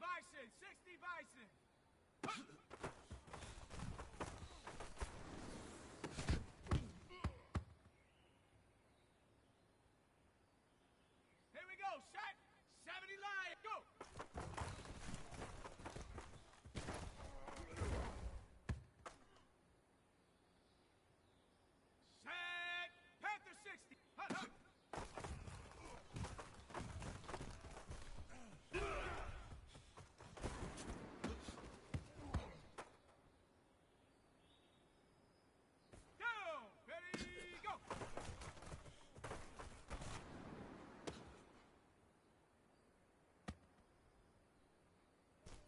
bison! 60 bison! Here we go, set! 70 lion, go! Set! Panther 60! Hut, hut! Down! Ready, go!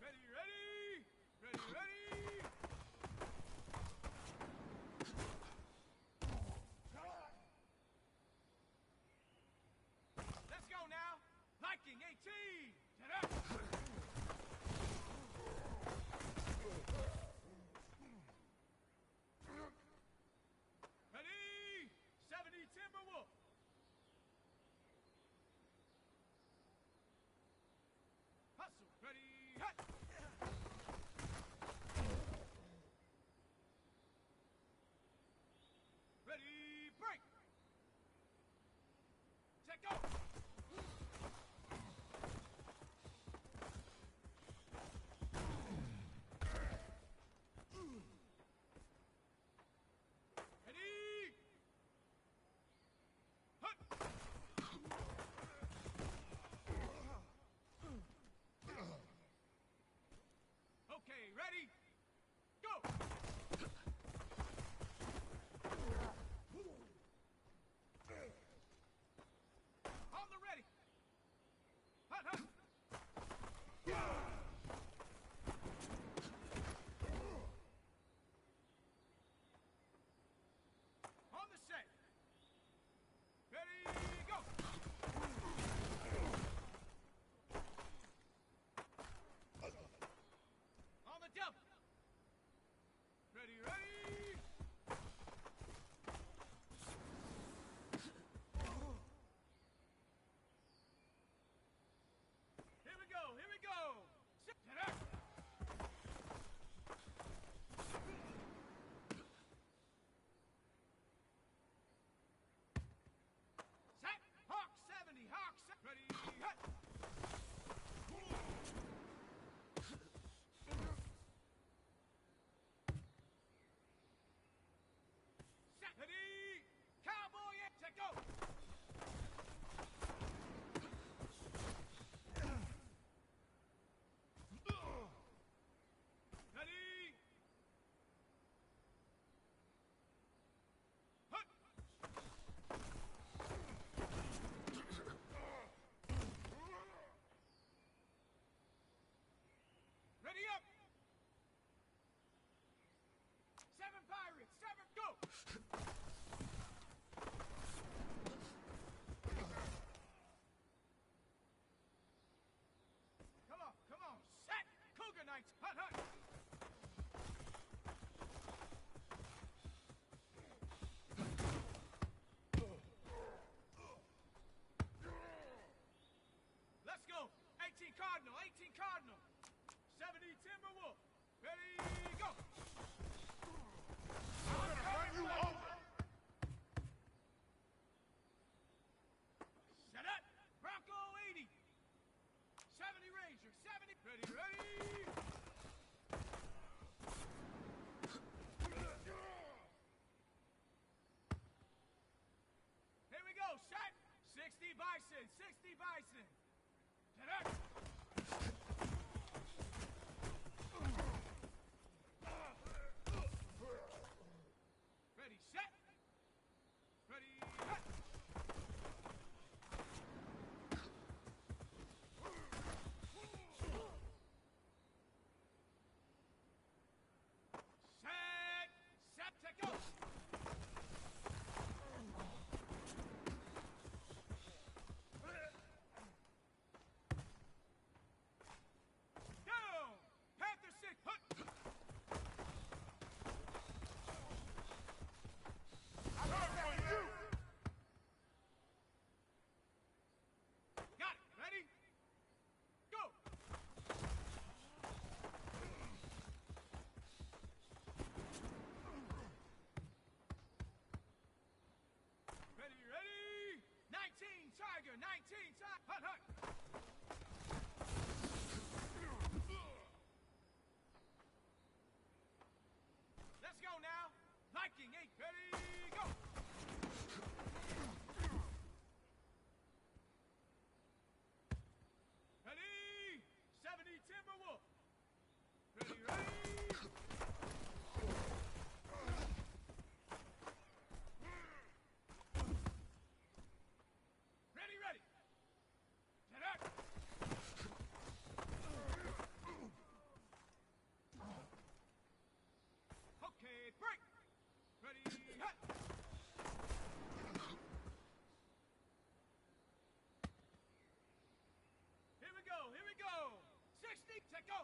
Ready, ready! Ready, ready! Let's go now! Liking 18! Ready! 70 Timberwolf! Hustle! Ready! Hut! Ready! Break! Check go! Ready! Hut! Okay, ready? Go! On the ready! Hut, hut! On the set! Ready, go! On the double! Ready, ready! Here we go, here we go! Sit down! Set! Hawk 70, Hawk 70! Ready, hut! Set! Ready! Cowboy, check go! Ready! Hut! Ready up! 7 pirates, 7, go! Come on, set! Cougar Knights, hut, hut! Let's go! 18 Cardinal, 18 Cardinal! 70 Timberwolf! Ready, go! I'm gonna run you over! Set up! Bronco 80! 70 Ranger, 70! Ready, ready! Here we go, set! 60 Bison, 60 Bison! Get up! Ready, set! Ready, hut! Set! Set to go! Viking 8, ready, go! Ready, 70 Timberwolf. Ready, ready. Ready, ready. Get up. Okay, break. Ready, hut. Here we go, here we go. 60, take go.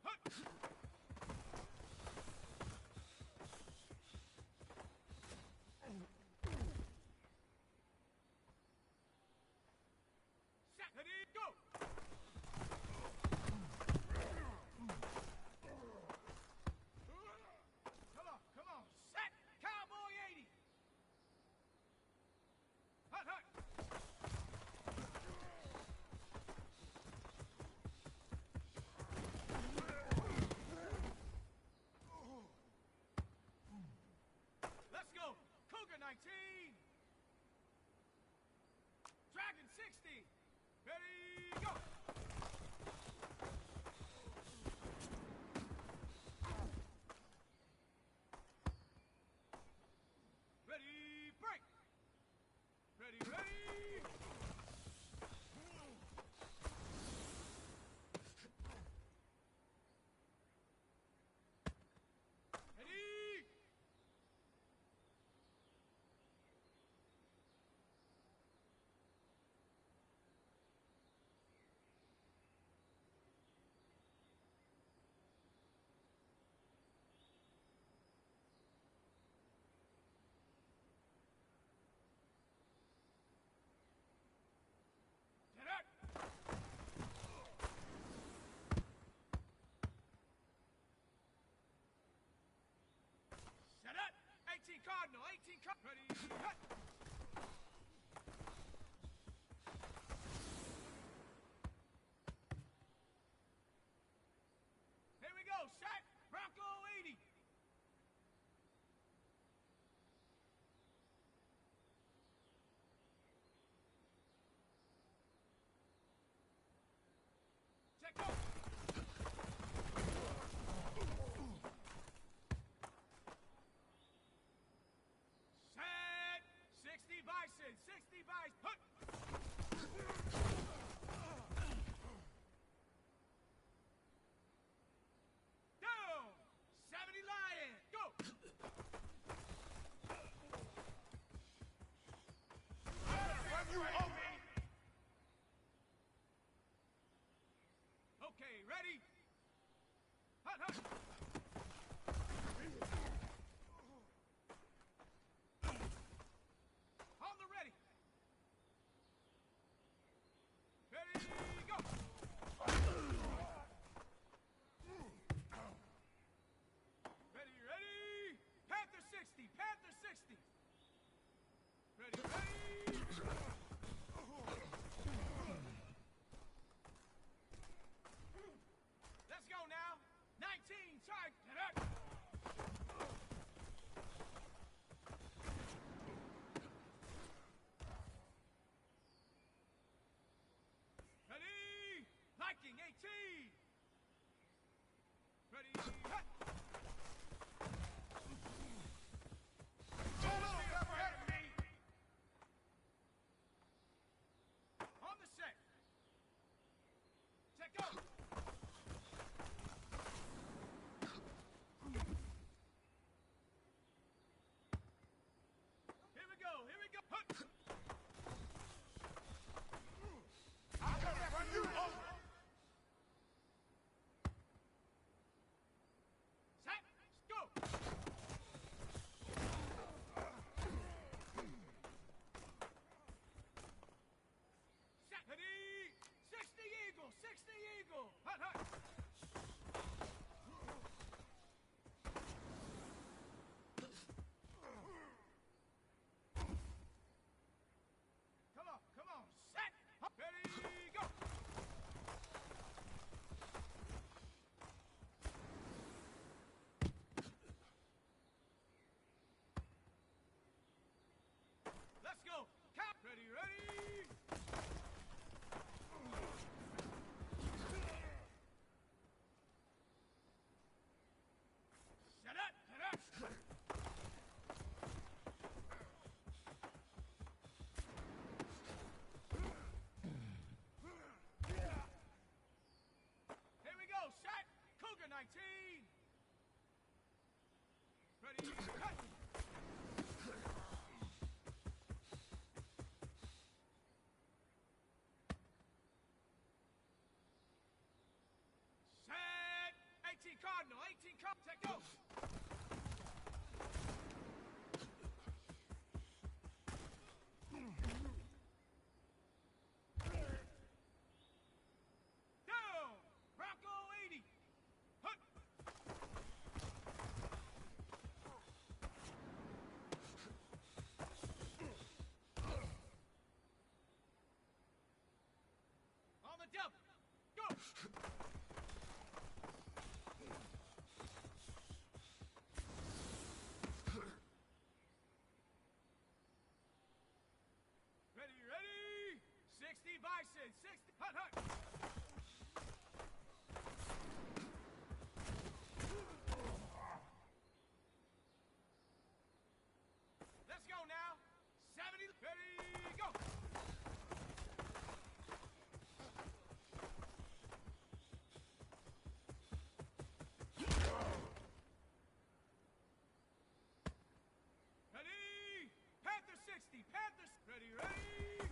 Hut. Set, ready, go. Come on, set, Cowboy 80. Hut, hut. Let's go, Cougar 19. Dragon 60. Ready, go. Ready, break. Ready, ready. Ready. Get up. Set up. 18 Cardinal, 18 Cardinal. Ready, hut. Here we go, set. Bronco 80. Check go. Set. 60 Bison, 60 Bison. Hut. Down. 70 Lion. Go. Run you over! Okay, ready? Hut, hut. On the ready. Ready, go. Ready, ready. Panther 60, Panther 60. Ready, ready. Let's go now. 19, charge. Get up. Ready. Viking 18. Ready. Hut. Too little, never hit me! Ready, cut! Set! 18 Cardinal, 18 Cardinal, take go! Down! Bronco 80! Hut! On the double! Go! Ready, ready! 60 Bison, 60, hut, hut! Let's go now! 70, ready, go! Ready! Panther 60, Panther, ready, ready!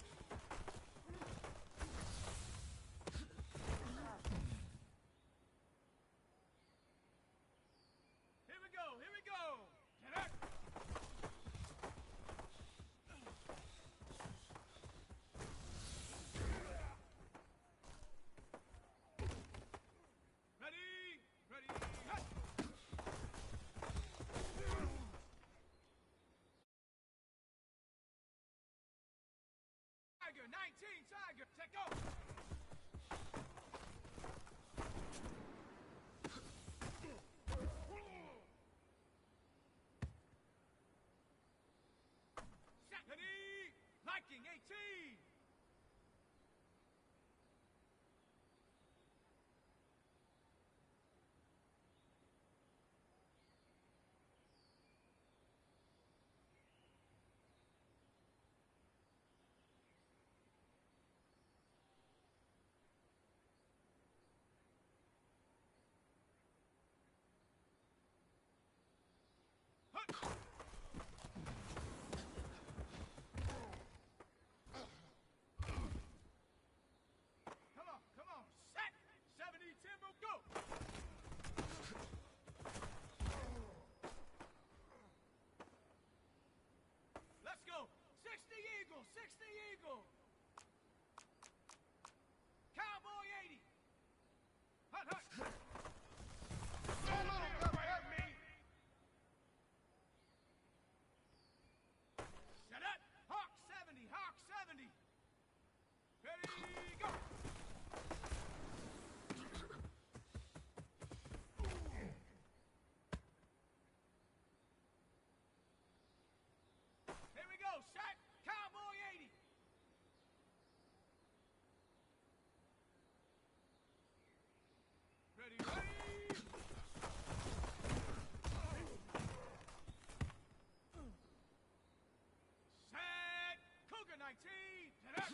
Here we go, here we go! Get up! Ready, ready, hut! Tiger, 19, Tiger, take go! Set, ready, Viking, 18! Hut! Come on, set! 70 Timber, go! Let's go! 60 Eagle, 60 Eagle! Cowboy 80! Hut, hut! Somebody come help me! Set up! Hawk 70, Hawk 70! Ready, go! Here we go, set! Cowboy 80! Ready, ready! Set! Cougar 19! Set up!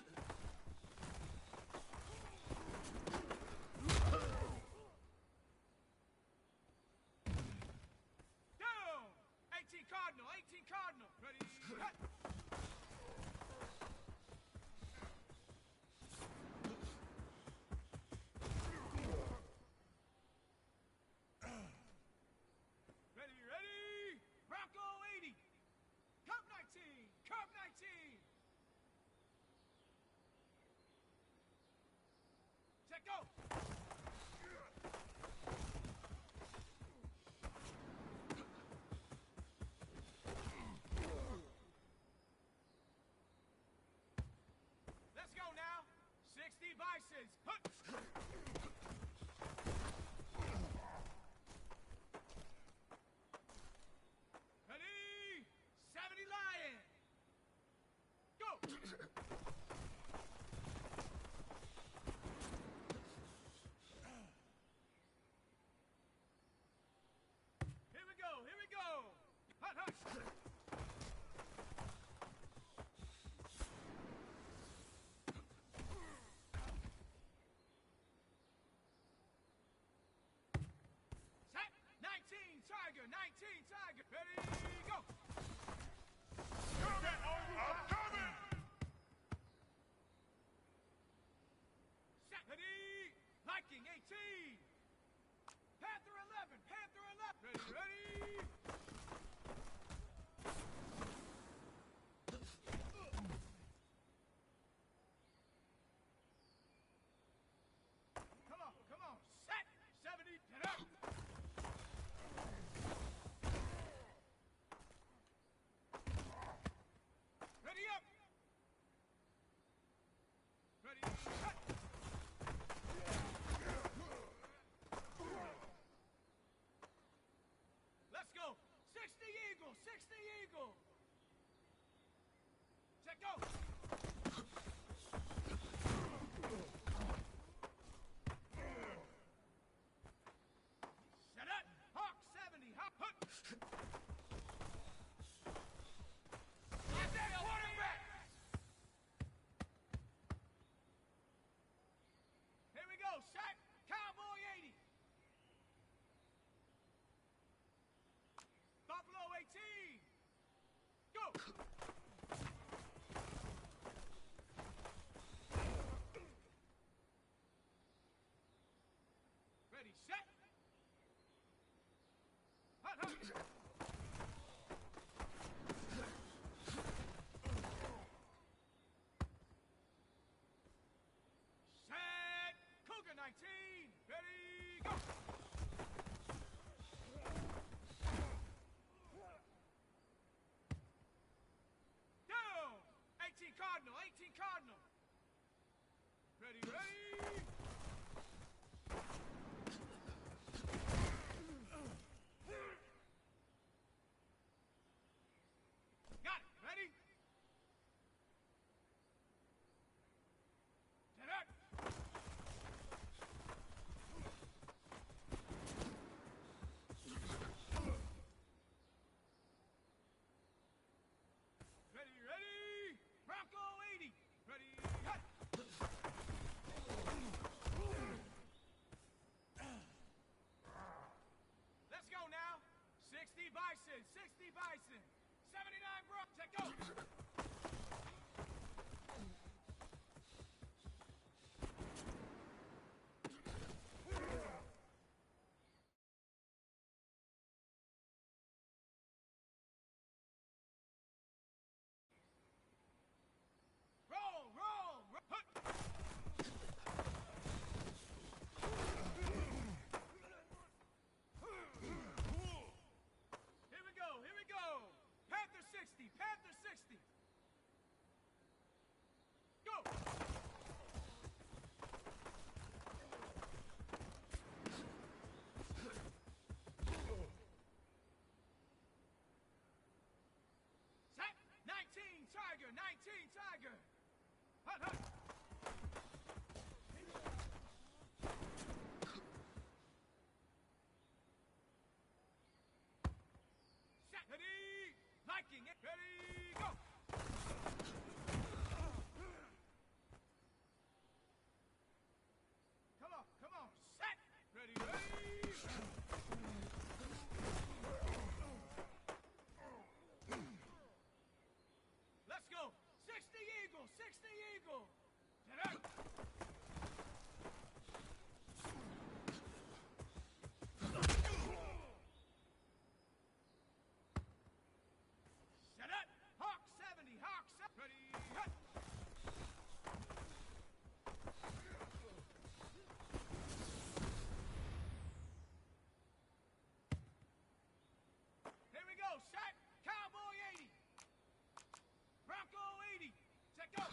Down! 18 Cardinal, 18 Cardinal! Ready, hut! Ready, ready! Bronco 80! Cub 19! Cub 19! Set go! Let's go now! 60 Bisons! Hut! Ready? 70 Lion! Go! Let's go. 60 Eagle, 60 Eagle. Check go. Set up. Hawk 70, Hawk. Hook. Get that quarterback. Here we go. Shot. Cowboy 80. Buffalo 18. Go. Ready, set. Hut, hut. Set. Cougar 19. Ready, go. Down. 18 Cardinal, 18 Cardinal. Ready, ready. Got it. Ready? Set up. Ready, ready. Bronco 80. Ready, hut. Let's go now. 60 Bison, 60 Bison. 79 Bro. Check go. Roll, roll, roll. Hut. Here we go, here we go. Panther 60, Panther 60. Go. Set. 19 Tiger, 19 Tiger. Hut, hut. Set. Ready. Liking it. Ready, go. Come on, come on. Set. Ready, ready. Let's go. 60 Eagle, 60 Eagle. Set up. Set up. Hawk 70, Hawk 70. Ready, hut. Here we go. Shot. Cowboy 80. Bronco 80. Check go.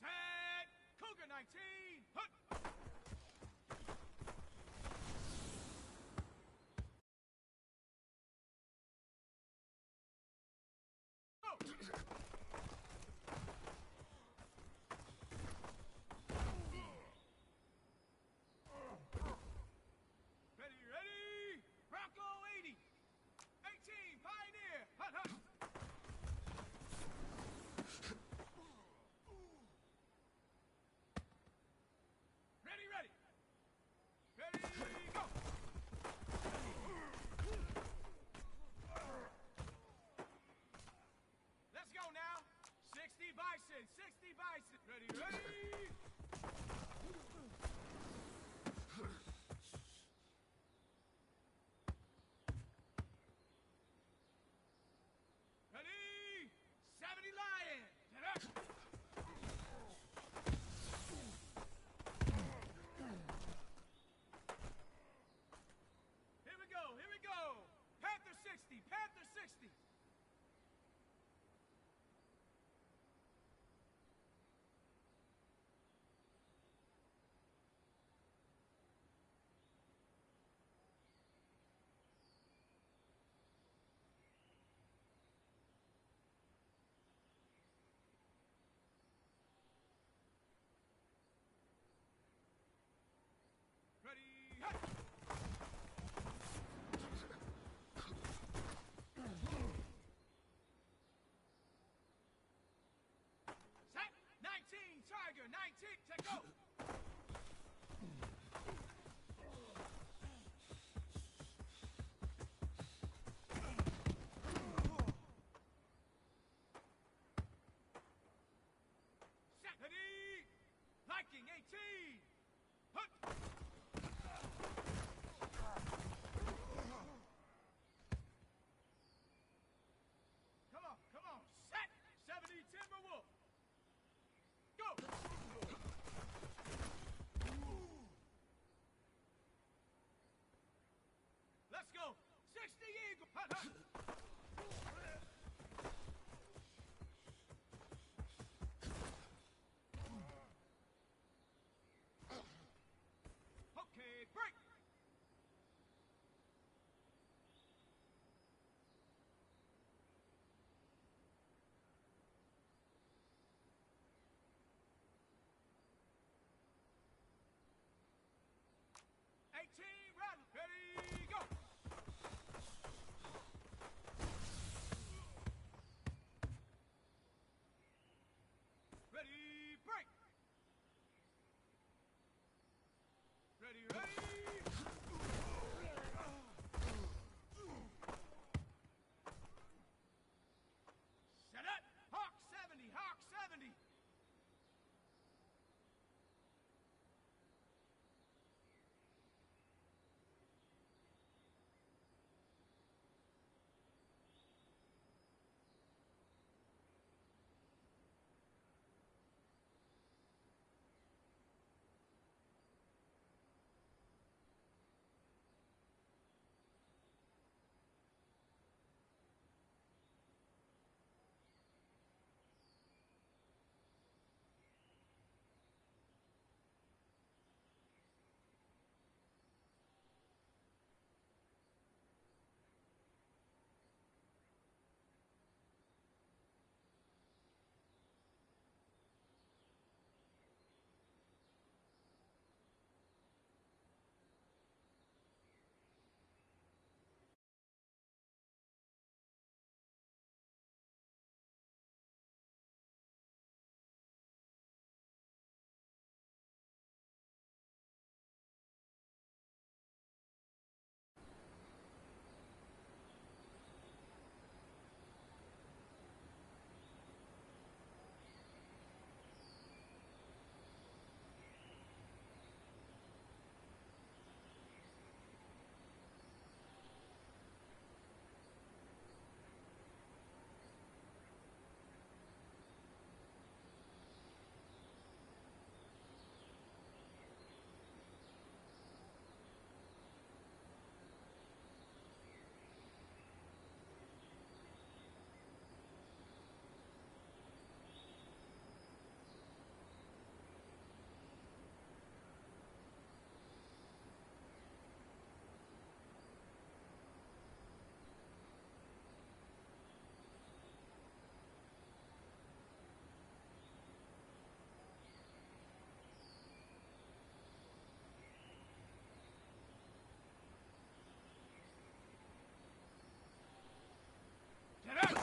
Set. Cougar 19. Hut. Go. Ready, ready. Bronco Viking 18. Hut. Come on, set. 70 Timberwolf. Go. Let's go. 60 Eagle. Hut, hut. Okay, break. Rattle. Ready, go. Ready, break. Ready. Set up. Hawk 70. Hawk 70. Get up.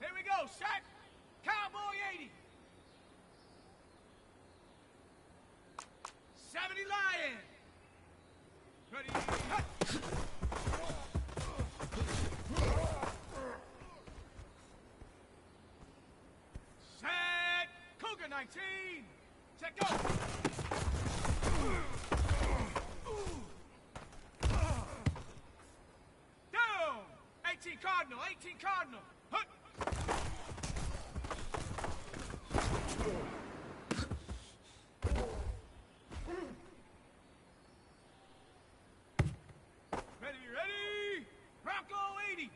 Here we go, set. Cowboy 80. 70 Lion. Ready, hut. Set. Cougar 19. Set, go. Down. 18 Cardinal. 18 Cardinal. Hut. Ready. Bronco 80.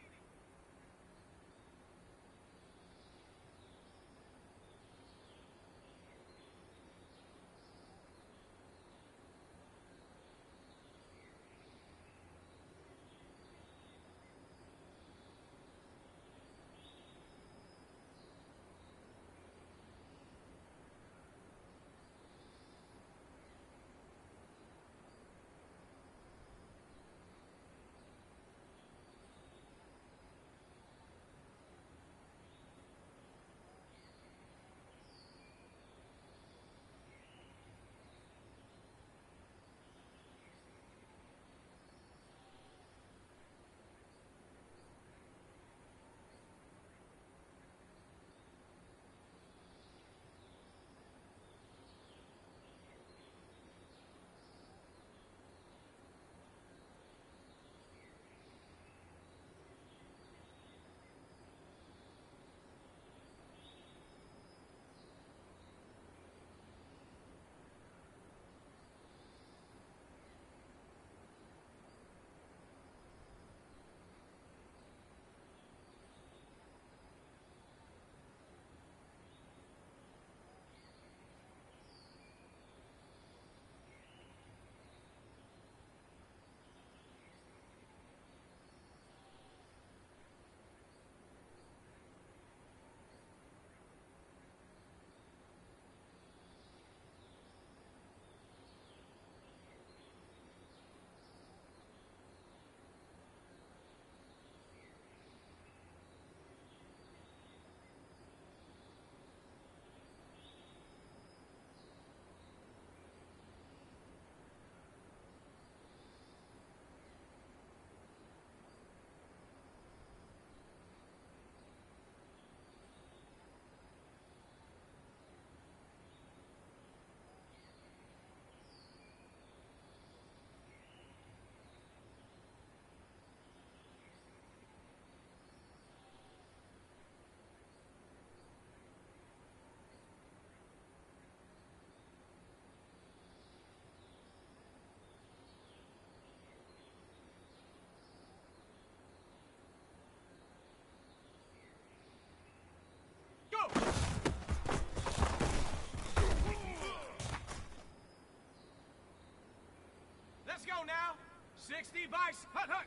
60 by... Hut, hut!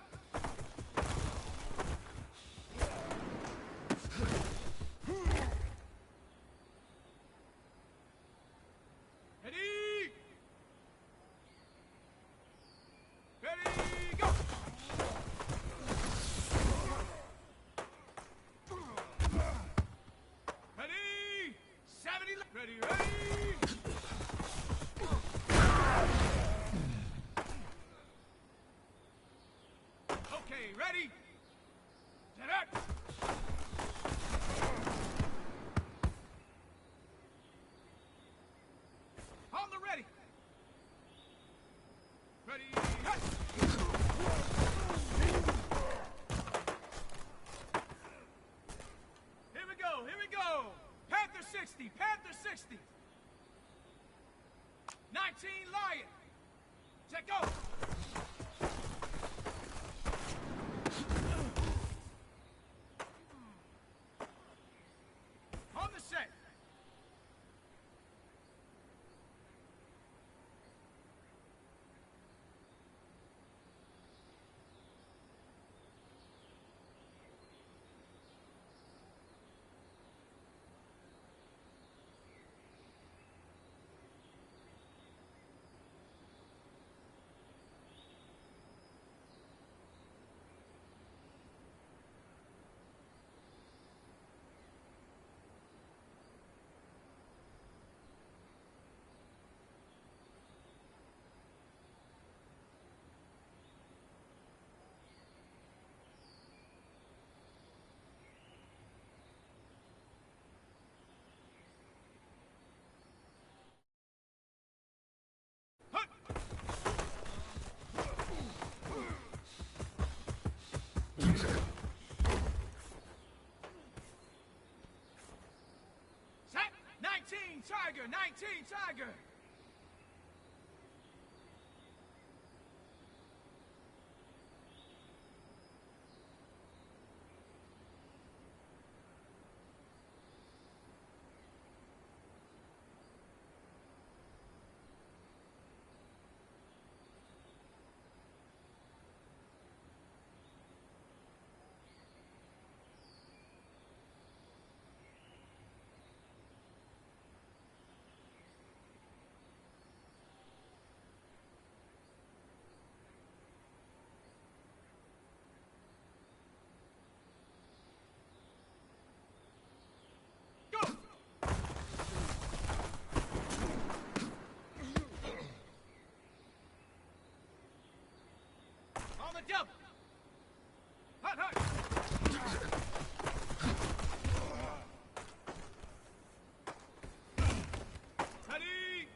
Ready! Ready, go! Ready! 70... Ready, ready! Okay, ready? Set up! On the ready! Ready, hut! Here we go, here we go! Panther 60, Panther 60! 19 Lion! Check go! On the set! Set! 19 Tiger, 19 Tiger! On the double! Hut, hut! Ready!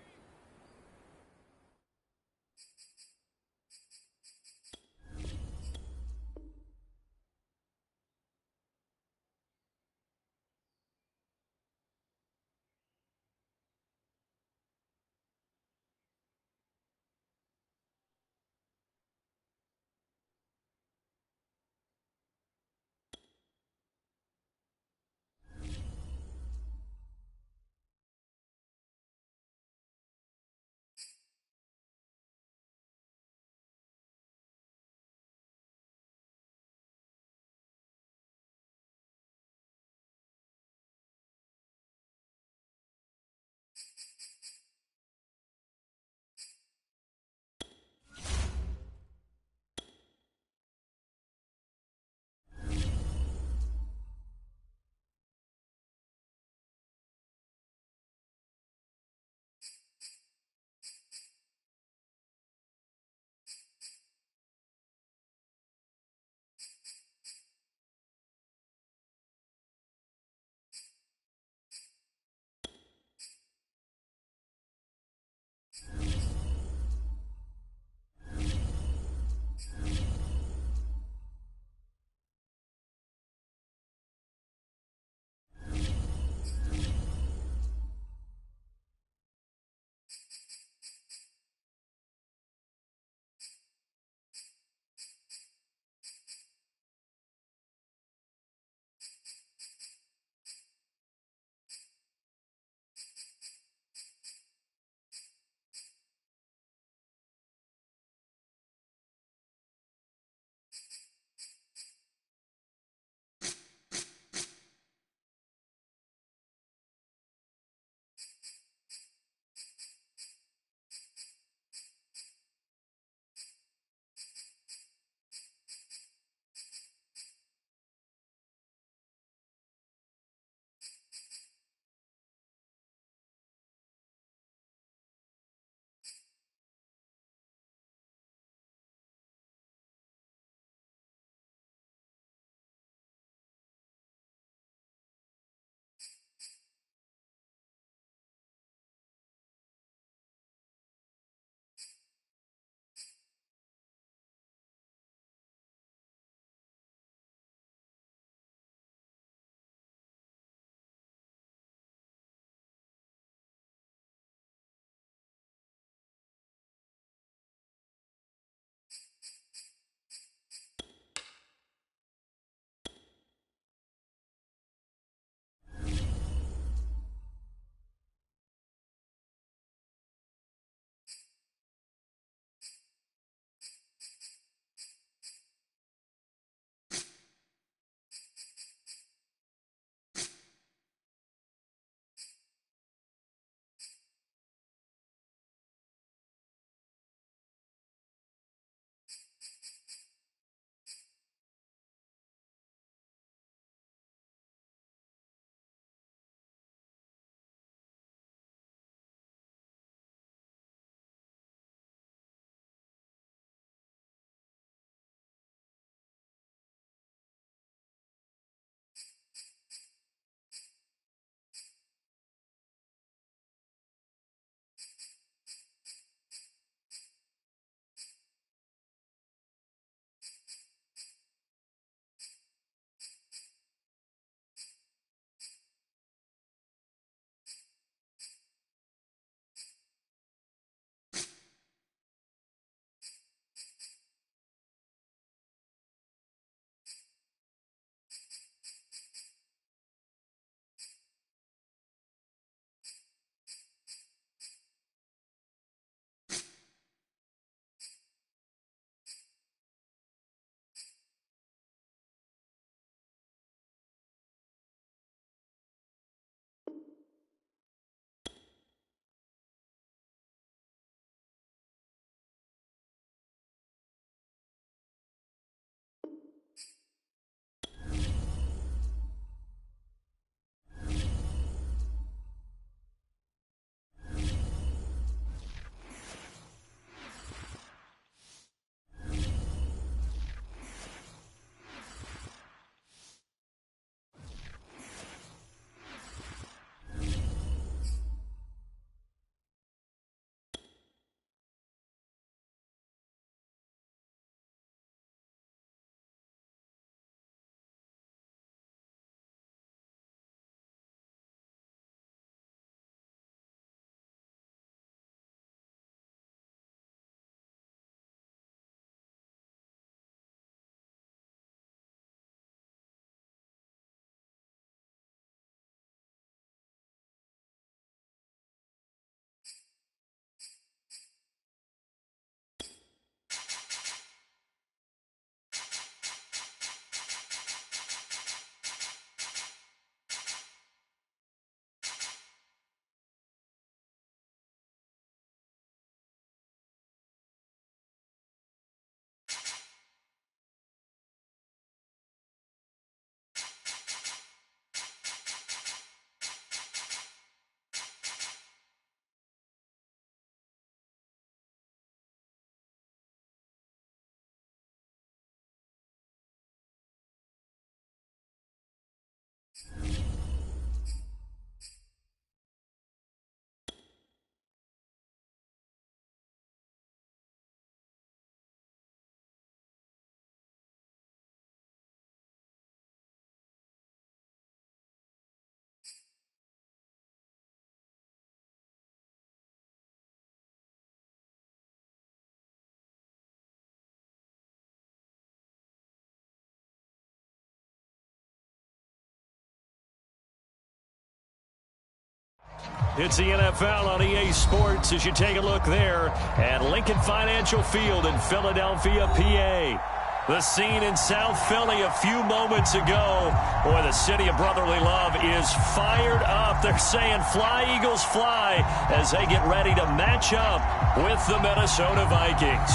It's the NFL on EA Sports as you take a look there at Lincoln Financial Field in Philadelphia, PA. The scene in South Philly a few moments ago. Boy, the city of brotherly love is fired up. They're saying fly, Eagles, fly as they get ready to match up with the Minnesota Vikings.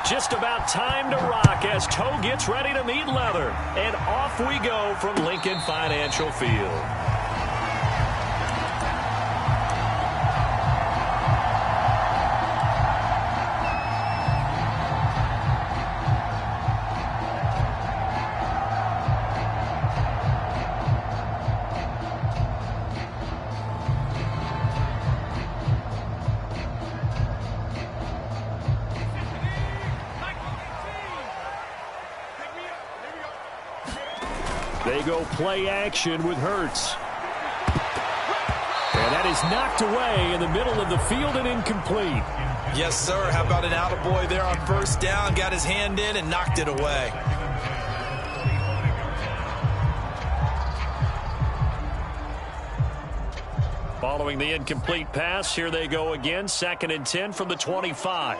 Just about time to rock as toe gets ready to meet leather. And off we go from Lincoln Financial Field. They go play action with Hurts. And that is knocked away in the middle of the field and incomplete. Yes, sir. How about an attaboy there on first down? Got his hand in and knocked it away. Following the incomplete pass, here they go again. 2nd and 10 from the 25.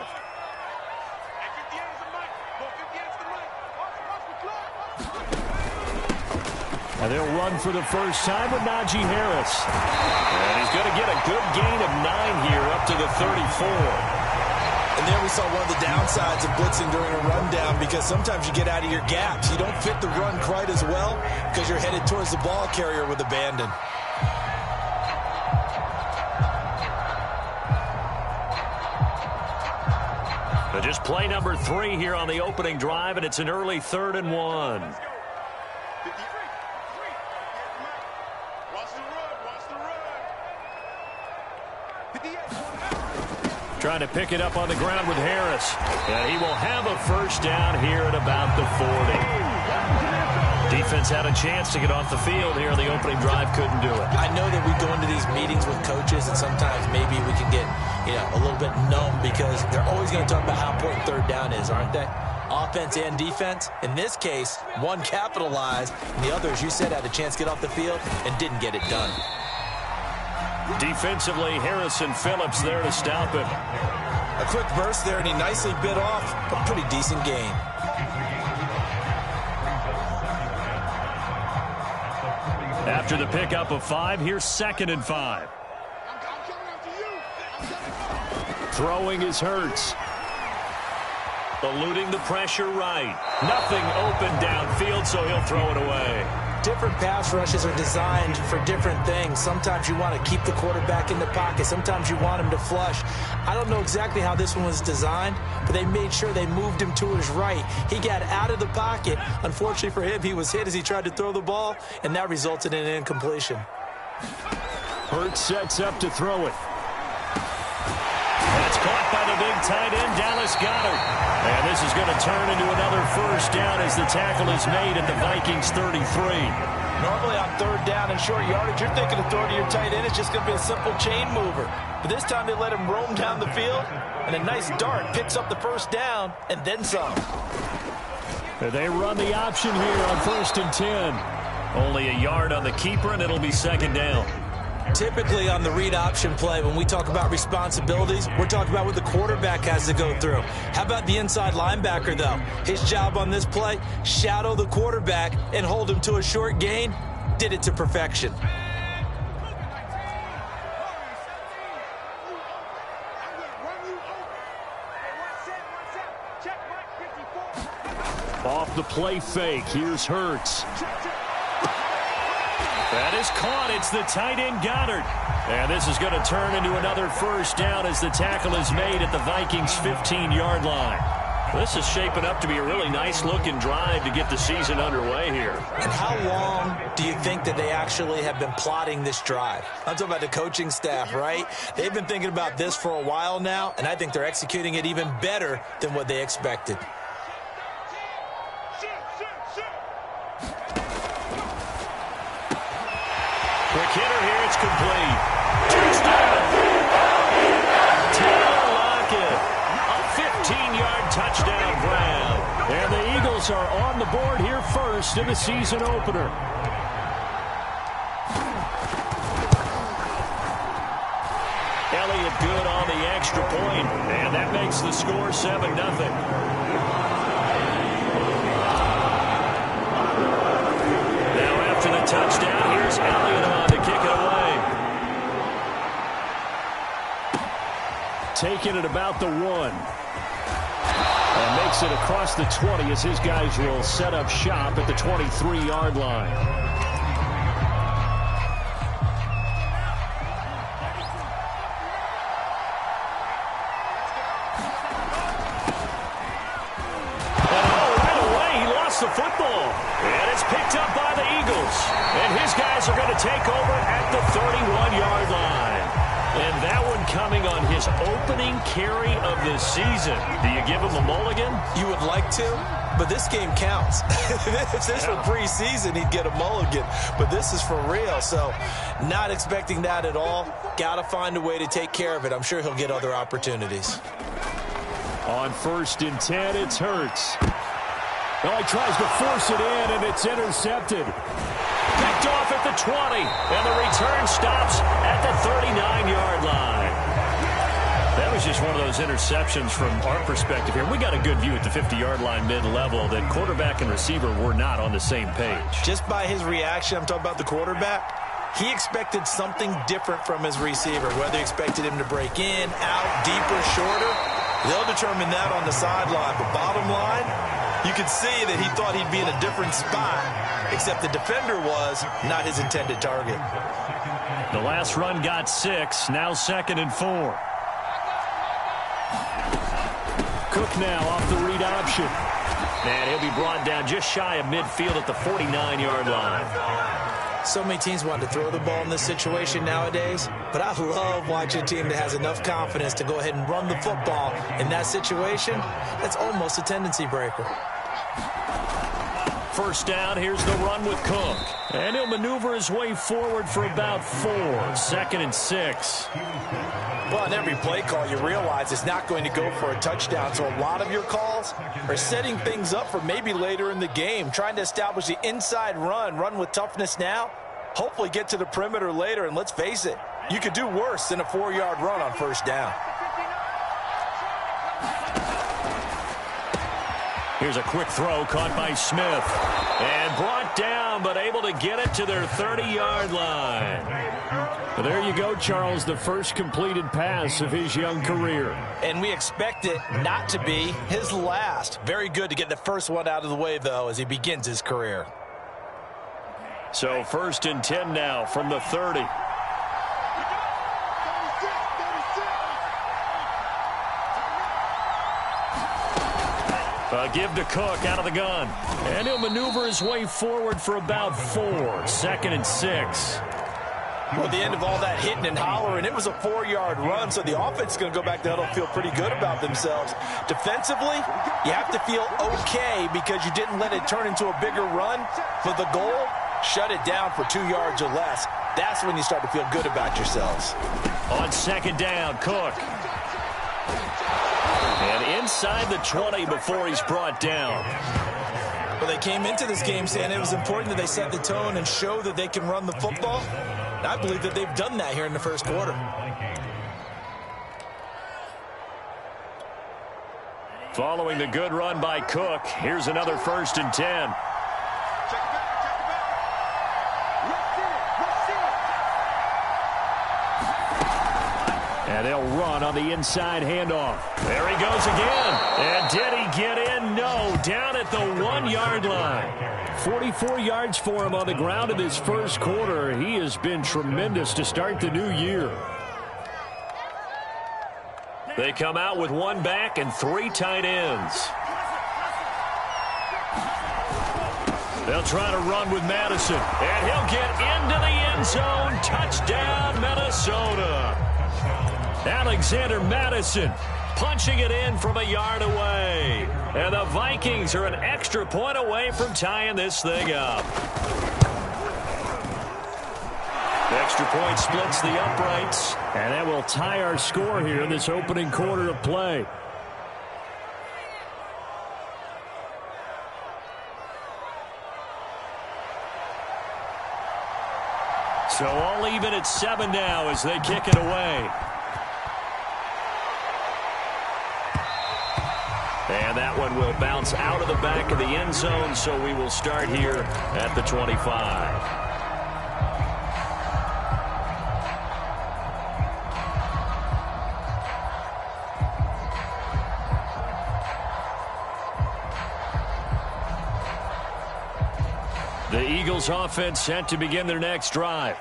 And they'll run for the first time with Najee Harris. And he's going to get a good gain of 9 here up to the 34. And there we saw one of the downsides of blitzing during a rundown because sometimes you get out of your gaps. You don't fit the run quite as well because you're headed towards the ball carrier with abandon. But just play number 3 here on the opening drive, and it's an early 3rd and 1. Trying to pick it up on the ground with Harris. And he will have a first down here at about the 40. Defense had a chance to get off the field here on the opening drive. Couldn't do it. I know that we go into these meetings with coaches, and sometimes maybe we can get a little bit numb because they're always going to talk about how important third down is, aren't they? Offense and defense. In this case, one capitalized, and the other, as you said, had a chance to get off the field and didn't get it done. Defensively, Harrison Phillips there to stop him. A quick burst there, and he nicely bit off a pretty decent gain. After the pickup of 5, here's 2nd and 5. Throwing is Hurts. Eluding the pressure right. Nothing open downfield, so he'll throw it away. Different pass rushes are designed for different things. Sometimes you want to keep the quarterback in the pocket. Sometimes you want him to flush. I don't know exactly how this one was designed, but they made sure they moved him to his right. He got out of the pocket. Unfortunately for him, he was hit as he tried to throw the ball, and that resulted in an incompletion. Hurts sets up to throw it. And it's caught by the big tight end, Dallas Goedert. And this is going to turn into another first down as the tackle is made at the Vikings 33. Normally on third down and short yardage, you're thinking of throwing to your tight end. It's just going to be a simple chain mover. But this time they let him roam down the field, and a nice dart picks up the first down and then some. They run the option here on 1st and 10. Only a yard on the keeper, and it'll be 2nd down. Typically on the read option play, when we talk about responsibilities, we're talking about what the quarterback has to go through. How about the inside linebacker, though? His job on this play, shadow the quarterback and hold him to a short gain. Did it to perfection. Off the play fake, here's Hurts. That is caught. It's the tight end Goddard. And this is going to turn into another first down as the tackle is made at the Vikings 15-yard line. This is shaping up to be a really nice-looking drive to get the season underway here. And how long do you think that they actually have been plotting this drive? I'm talking about the coaching staff, right? They've been thinking about this for a while now, and I think they're executing it even better than what they expected. Quick hitter here, it's complete. Touchdown! Taylor Lockett, a 15-yard touchdown grab. And the Eagles are on the board here first in the season opener. Elliott good on the extra point, and that makes the score 7-0. Now after the touchdown, here's Elliott on to kick it away. Taking it about the 1. And makes it across the 20 as his guys will set up shop at the 23-yard line. The football, and it's picked up by the Eagles, and his guys are going to take over at the 31-yard line, and that one coming on his opening carry of the season. Do you give him a mulligan? You would like to, but this game counts. If this were preseason, he'd get a mulligan, but this is for real, so not expecting that at all. Got to find a way to take care of it. I'm sure he'll get other opportunities. On 1st and 10, it's Hurts. Well, he tries to force it in, and it's intercepted. Picked off at the 20, and the return stops at the 39-yard line. That was just one of those interceptions from our perspective here. We got a good view at the 50-yard line mid-level that quarterback and receiver were not on the same page. Just by his reaction, I'm talking about the quarterback, he expected something different from his receiver, whether he expected him to break in, out, deeper, shorter. They'll determine that on the sideline, but bottom line, you could see that he thought he'd be in a different spot, except the defender was not his intended target. The last run got 6, now 2nd and 4. Cook now off the read option. And he'll be brought down just shy of midfield at the 49-yard line. So many teams want to throw the ball in this situation nowadays, but I love watching a team that has enough confidence to go ahead and run the football in that situation. That's almost a tendency breaker. First down, here's the run with Cook. And he'll maneuver his way forward for about 4. 2nd and 6. Well, in every play call, you realize it's not going to go for a touchdown, so a lot of your calls are setting things up for maybe later in the game, trying to establish the inside run with toughness now, hopefully get to the perimeter later, and let's face it, you could do worse than a 4-yard run on first down. Here's a quick throw caught by Smith. And brought down, but able to get it to their 30-yard line. Well, there you go, Charles, the first completed pass of his young career. And we expect it not to be his last. Very good to get the first one out of the way, though, as he begins his career. So 1st and 10 now from the 30. Give to Cook out of the gun. And he'll maneuver his way forward for about 4. 2nd and 6. Well, at the end of all that hitting and hollering, it was a 4-yard run, so the offense is going to go back to huddle and feel pretty good about themselves. Defensively, you have to feel okay because you didn't let it turn into a bigger run. For the goal, shut it down for 2 yards or less. That's when you start to feel good about yourselves. On 2nd down, Cook. And inside the 20 before he's brought down. Well, they came into this game saying it was important that they set the tone and show that they can run the football. And I believe that they've done that here in the first quarter. Following the good run by Cook, here's another 1st and 10. And they'll run on the inside handoff. There he goes again. And did he get in? No. Down at the 1-yard line. 44 yards for him on the ground in his first quarter. He has been tremendous to start the new year. They come out with 1 back and 3 tight ends. They'll try to run with Madison. And he'll get into the end zone. Touchdown, Minnesota. Alexander Madison punching it in from a yard away. And the Vikings are an extra point away from tying this thing up. The extra point splits the uprights. And that will tie our score here in this opening quarter of play. So all even at 7 now as they kick it away. And that one will bounce out of the back of the end zone, so we will start here at the 25. The Eagles offense set to begin their next drive.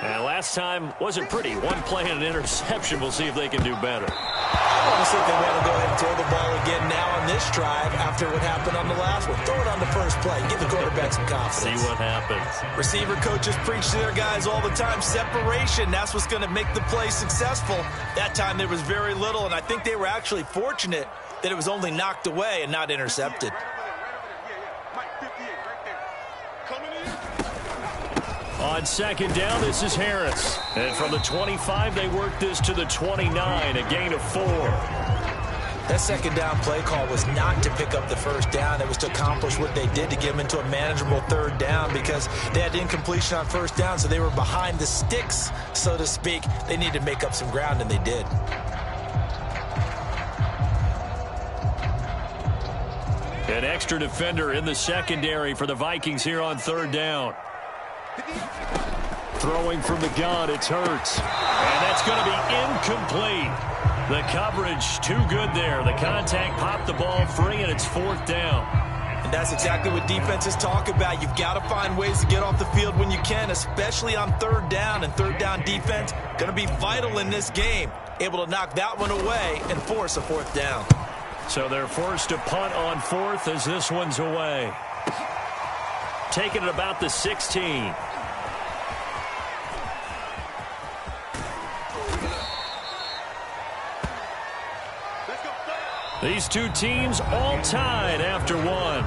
And last time wasn't pretty. One play and an interception. We'll see if they can do better. I want to see if they want to go ahead and throw the ball again now on this drive after what happened on the last one. Throw it on the first play. Give the quarterback some confidence. See what happens. Receiver coaches preach to their guys all the time. Separation, that's what's going to make the play successful. That time there was very little, and I think they were actually fortunate that it was only knocked away and not intercepted. On second down, this is Harris. And from the 25, they work this to the 29, a gain of 4. That second down play call was not to pick up the first down. It was to accomplish what they did to get them into a manageable third down because they had incompletion on first down, so they were behind the sticks, so to speak. They needed to make up some ground, and they did. An extra defender in the secondary for the Vikings here on third down. Throwing from the gun, it's Hurts. And that's going to be incomplete. The coverage too good there. The contact popped the ball free, and it's fourth down. And that's exactly what defenses talk about. You've got to find ways to get off the field when you can, especially on third down. And third down defense going to be vital in this game. Able to knock that one away and force a fourth down. So they're forced to punt on fourth as this one's away. Taking it about the 16. These two teams all tied after one.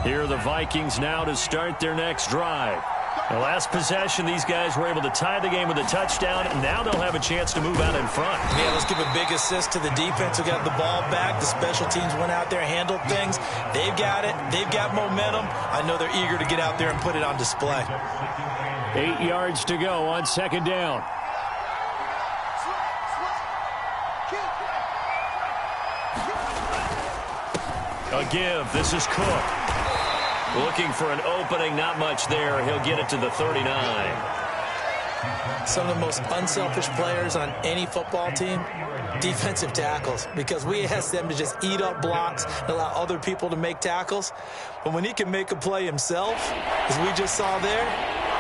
Here are the Vikings now to start their next drive. The last possession, these guys were able to tie the game with a touchdown, and now they'll have a chance to move out in front. Yeah, let's give a big assist to the defense who got the ball back. The special teams went out there, handled things. They've got it. They've got momentum. I know they're eager to get out there and put it on display. 8 yards to go on second down. A give. This is Cook. Looking for an opening, not much there. He'll get it to the 39. Some of the most unselfish players on any football team, defensive tackles, because we ask them to just eat up blocks and allow other people to make tackles. But when he can make a play himself, as we just saw there,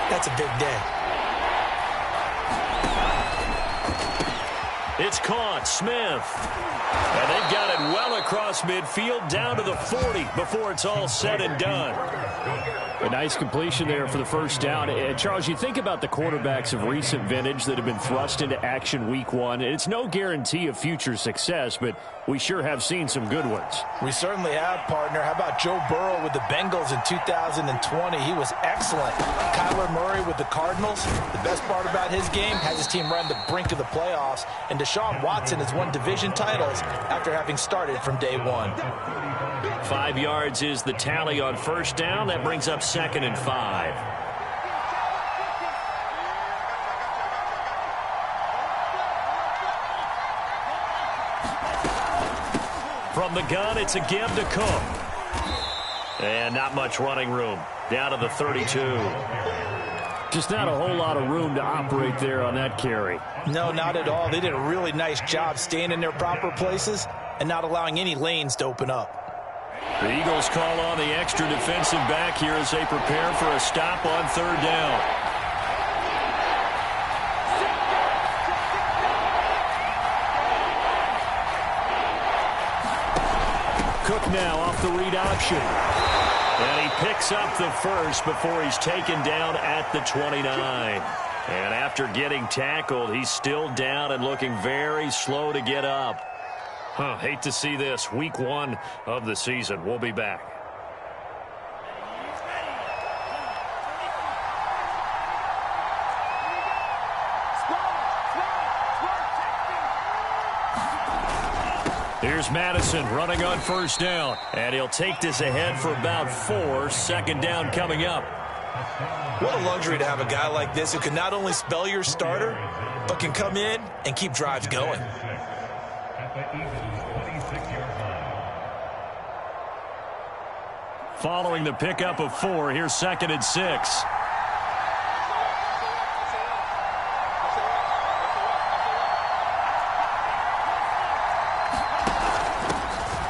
that's a big day. It's caught. Smith. And they've got it well across midfield, down to the 40 before it's all said and done. A nice completion there for the first down. And Charles, you think about the quarterbacks of recent vintage that have been thrust into action week one. It's no guarantee of future success, but we sure have seen some good ones. We certainly have, partner. How about Joe Burrow with the Bengals in 2020? He was excellent. Kyler Murray with the Cardinals. The best part about his game has his team right on the brink of the playoffs. And Deshaun Watson has won division titles after having started from day one. 5 yards is the tally on first down. That brings up second and 5. From the gun, it's a give to Cook. And not much running room. Down to the 32. Just not a whole lot of room to operate there on that carry. No, not at all. They did a really nice job staying in their proper places and not allowing any lanes to open up. The Eagles call on the extra defensive back here as they prepare for a stop on third down. Cook now off the read option. And he picks up the first before he's taken down at the 29. And after getting tackled, he's still down and looking very slow to get up. Hate to see this. Week one of the season. We'll be back. Here's Madison running on first down. And he'll take this ahead for about 4. Second down coming up. What a luxury to have a guy like this who can not only spell your starter, but can come in and keep drives going. Following the pickup of 4, here's 2nd and 6.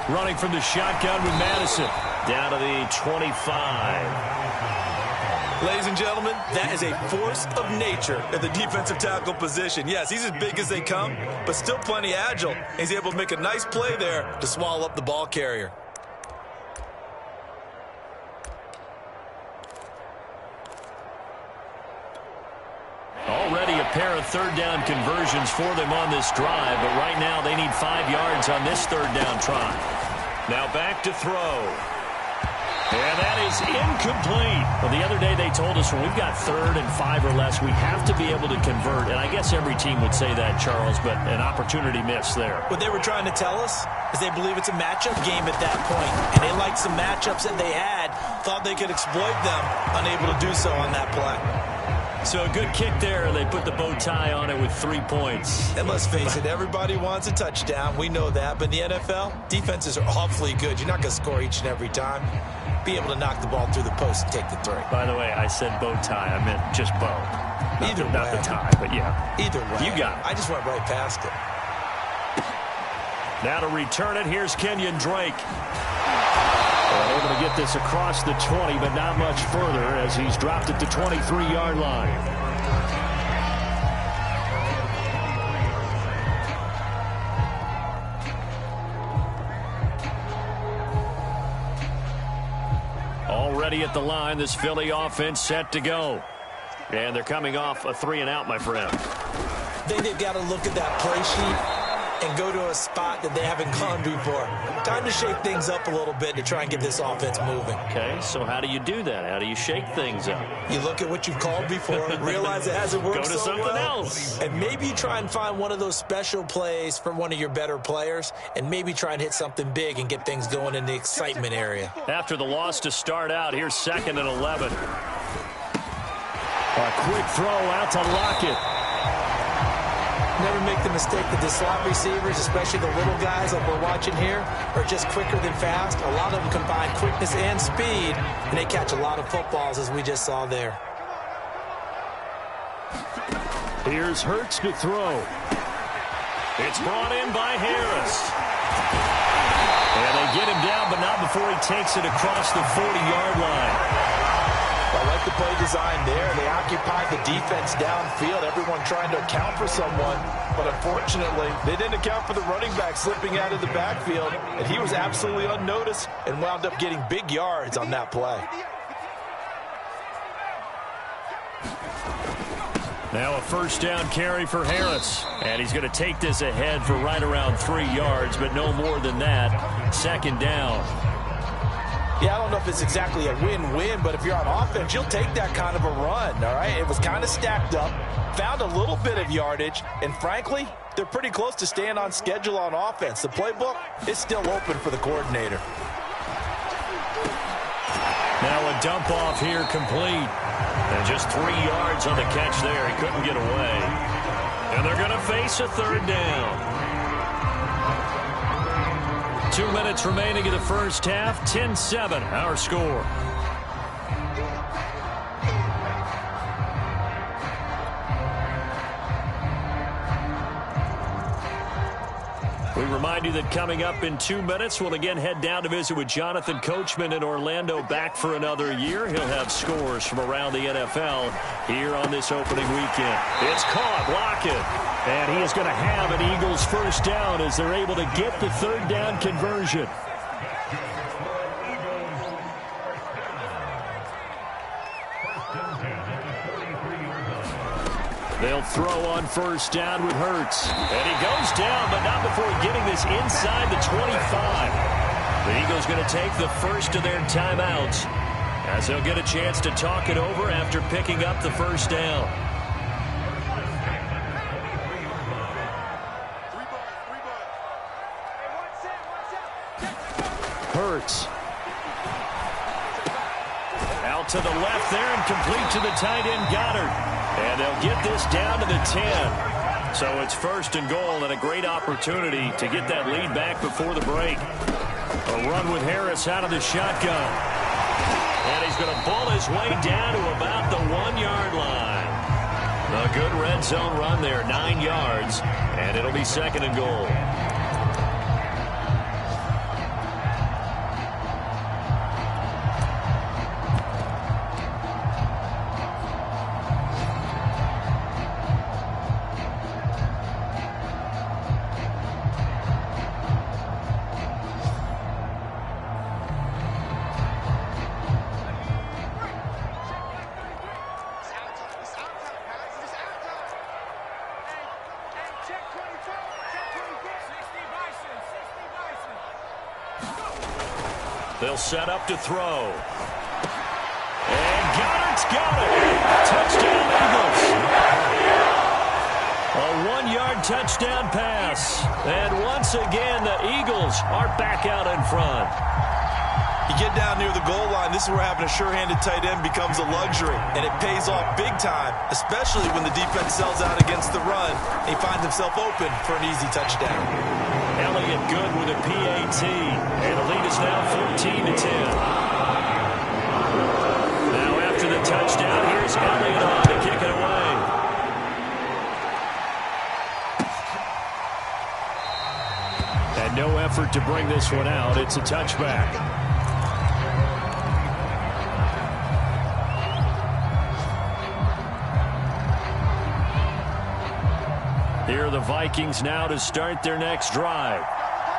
Running from the shotgun with Madison. Down to the 25. Ladies and gentlemen, that is a force of nature at the defensive tackle position. Yes, he's as big as they come, but still plenty agile. He's able to make a nice play there to swallow up the ball carrier. Already a pair of third down conversions for them on this drive, but right now they need 5 yards on this third down try. Now back to throw. And that is incomplete. Well, the other day they told us when we've got 3rd and 5 or less, we have to be able to convert. And I guess every team would say that, Charles, but an opportunity missed there. What they were trying to tell us is they believe it's a matchup game at that point. And they liked some matchups that they had, thought they could exploit them, unable to do so on that play. So a good kick there. They put the bow tie on it with 3 points. And let's face it, everybody wants a touchdown. We know that. But in the NFL, defenses are awfully good. You're not going to score each and every time. Be able to knock the ball through the post and take the 3. By the way, I said bow tie. I meant just bow. Not the tie, but yeah. Either way. You got it. I just went right past it. Now to return it, here's Kenyon Drake. Able to get this across the 20, but not much further as he's dropped at the 23-yard line. Already at the line, this Philly offense set to go. And they're coming off a 3-and-out, my friend. I think they've got to look at that play sheet and go to a spot that they haven't gone before. Time to shake things up a little bit to try and get this offense moving. Okay, so how do you do that? How do you shake things up? You look at what you've called before, realize it hasn't worked so well. Go to something else. And maybe you try and find one of those special plays from one of your better players, and maybe try and hit something big and get things going in the excitement area. After the loss to start out, here's 2nd and 11. A quick throw out to Lockett. Never make the mistake that the slot receivers, especially the little guys like we're watching here, are just quicker than fast. A lot of them combine quickness and speed, and they catch a lot of footballs, as we just saw there. Here's Hurts to throw. It's brought in by Harris. And they get him down, but not before he takes it across the 40-yard line. I like the play design there. They occupied the defense downfield, everyone trying to account for someone. But unfortunately, they didn't account for the running back slipping out of the backfield. And he was absolutely unnoticed and wound up getting big yards on that play. Now a first down carry for Harris. And he's going to take this ahead for right around 3 yards, but no more than that. 2nd down. Yeah, I don't know if it's exactly a win-win, but if you're on offense, you'll take that kind of a run, all right? It was kind of stacked up, found a little bit of yardage, and frankly, they're pretty close to staying on schedule on offense. The playbook is still open for the coordinator. Now a dump off here complete. And just 3 yards on the catch there. He couldn't get away. And they're going to face a 3rd down. 2 minutes remaining in the first half. 10-7, our score. We remind you that coming up in 2 minutes, we'll again head down to visit with Jonathan Coachman in Orlando, back for another year. He'll have scores from around the NFL here on this opening weekend. It's caught, Lockett. And he is going to have an Eagles first down as they're able to get the 3rd down conversion. They'll throw on first down with Hurts. And he goes down, but not before getting this inside the 25. The Eagles going to take the first of their timeouts as they'll get a chance to talk it over after picking up the first down. converts. Out to the left there and complete to the tight end Goddard. And they'll get this down to the 10. So it's 1st and goal and a great opportunity to get that lead back before the break. A run with Harris out of the shotgun. And he's going to ball his way down to about the 1-yard line. A good red zone run there, 9 yards. And it'll be 2nd and goal. They'll set up to throw. And Goddard's got it. Touchdown, Eagles. A 1-yard touchdown pass. And once again, the Eagles are back out in front. You get down near the goal line, this is where having a sure-handed tight end becomes a luxury. And it pays off big time, especially when the defense sells out against the run. He finds himself open for an easy touchdown. Elliott good with a PAT. And the lead is now 14-10. Now after the touchdown, here's Elliott on to kick it away. And no effort to bring this one out. It's a touchback. Here are the Vikings now to start their next drive.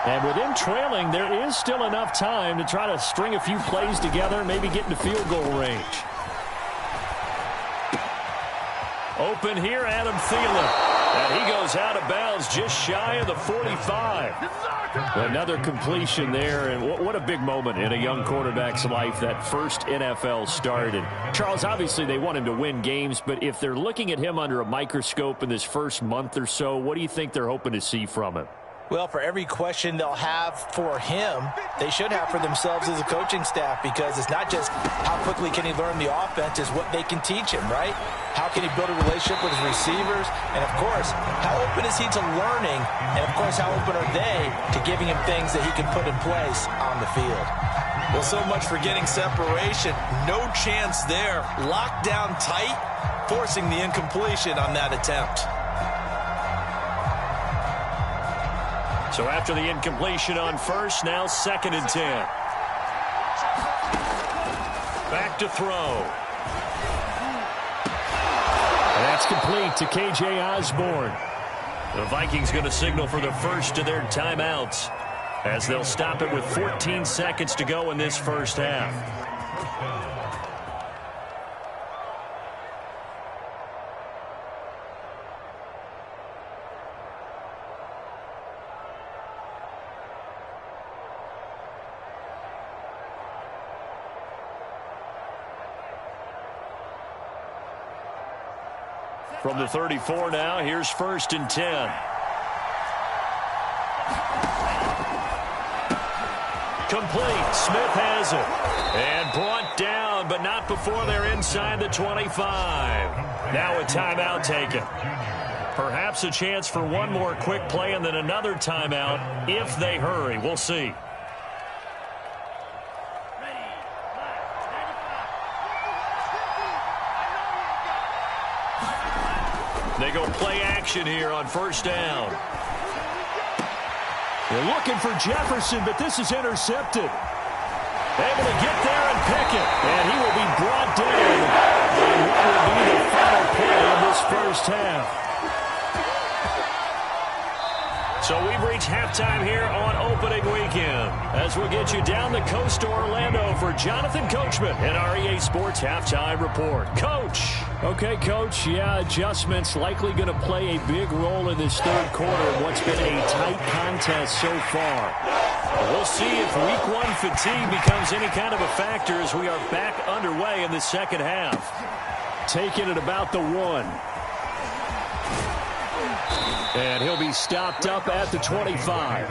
And with him trailing, there is still enough time to try to string a few plays together and maybe get into field goal range. Open here, Adam Thielen. And he goes out of bounds just shy of the 45. Another completion there, and what a big moment in a young quarterback's life, that first NFL start. And Charles, obviously they want him to win games, but if they're looking at him under a microscope in this first month or so, what do you think they're hoping to see from him? Well, for every question they'll have for him, they should have for themselves as a coaching staff, because it's not just how quickly can he learn the offense, it's what they can teach him, right? How can he build a relationship with his receivers? And, of course, how open is he to learning? And, of course, how open are they to giving him things that he can put in place on the field? Well, so much for getting separation. No chance there. Locked down tight, forcing the incompletion on that attempt. So after the incompletion on first, now 2nd and 10. Back to throw. And that's complete to K.J. Osborne. The Vikings going to signal for the first of their timeouts as they'll stop it with 14 seconds to go in this first half. From the 34 now, here's 1st and 10. Complete. Smith has it. And brought down, but not before they're inside the 25. Now a timeout taken. Perhaps a chance for one more quick play and then another timeout if they hurry. We'll see. They go play action here on first down. They're looking for Jefferson, but this is intercepted. Able to get there and pick it. And he will be brought down on what will be the final play of this first half. So we've reached halftime here on opening weekend as we'll get you down the coast to Orlando for Jonathan Coachman and our EA Sports Halftime Report. Coach. Okay, Coach, yeah, adjustments likely going to play a big role in this third quarter in what's been a tight contest so far. We'll see if week one fatigue becomes any kind of a factor as we are back underway in the second half. Taking it about the 1. And he'll be stopped up at the 25.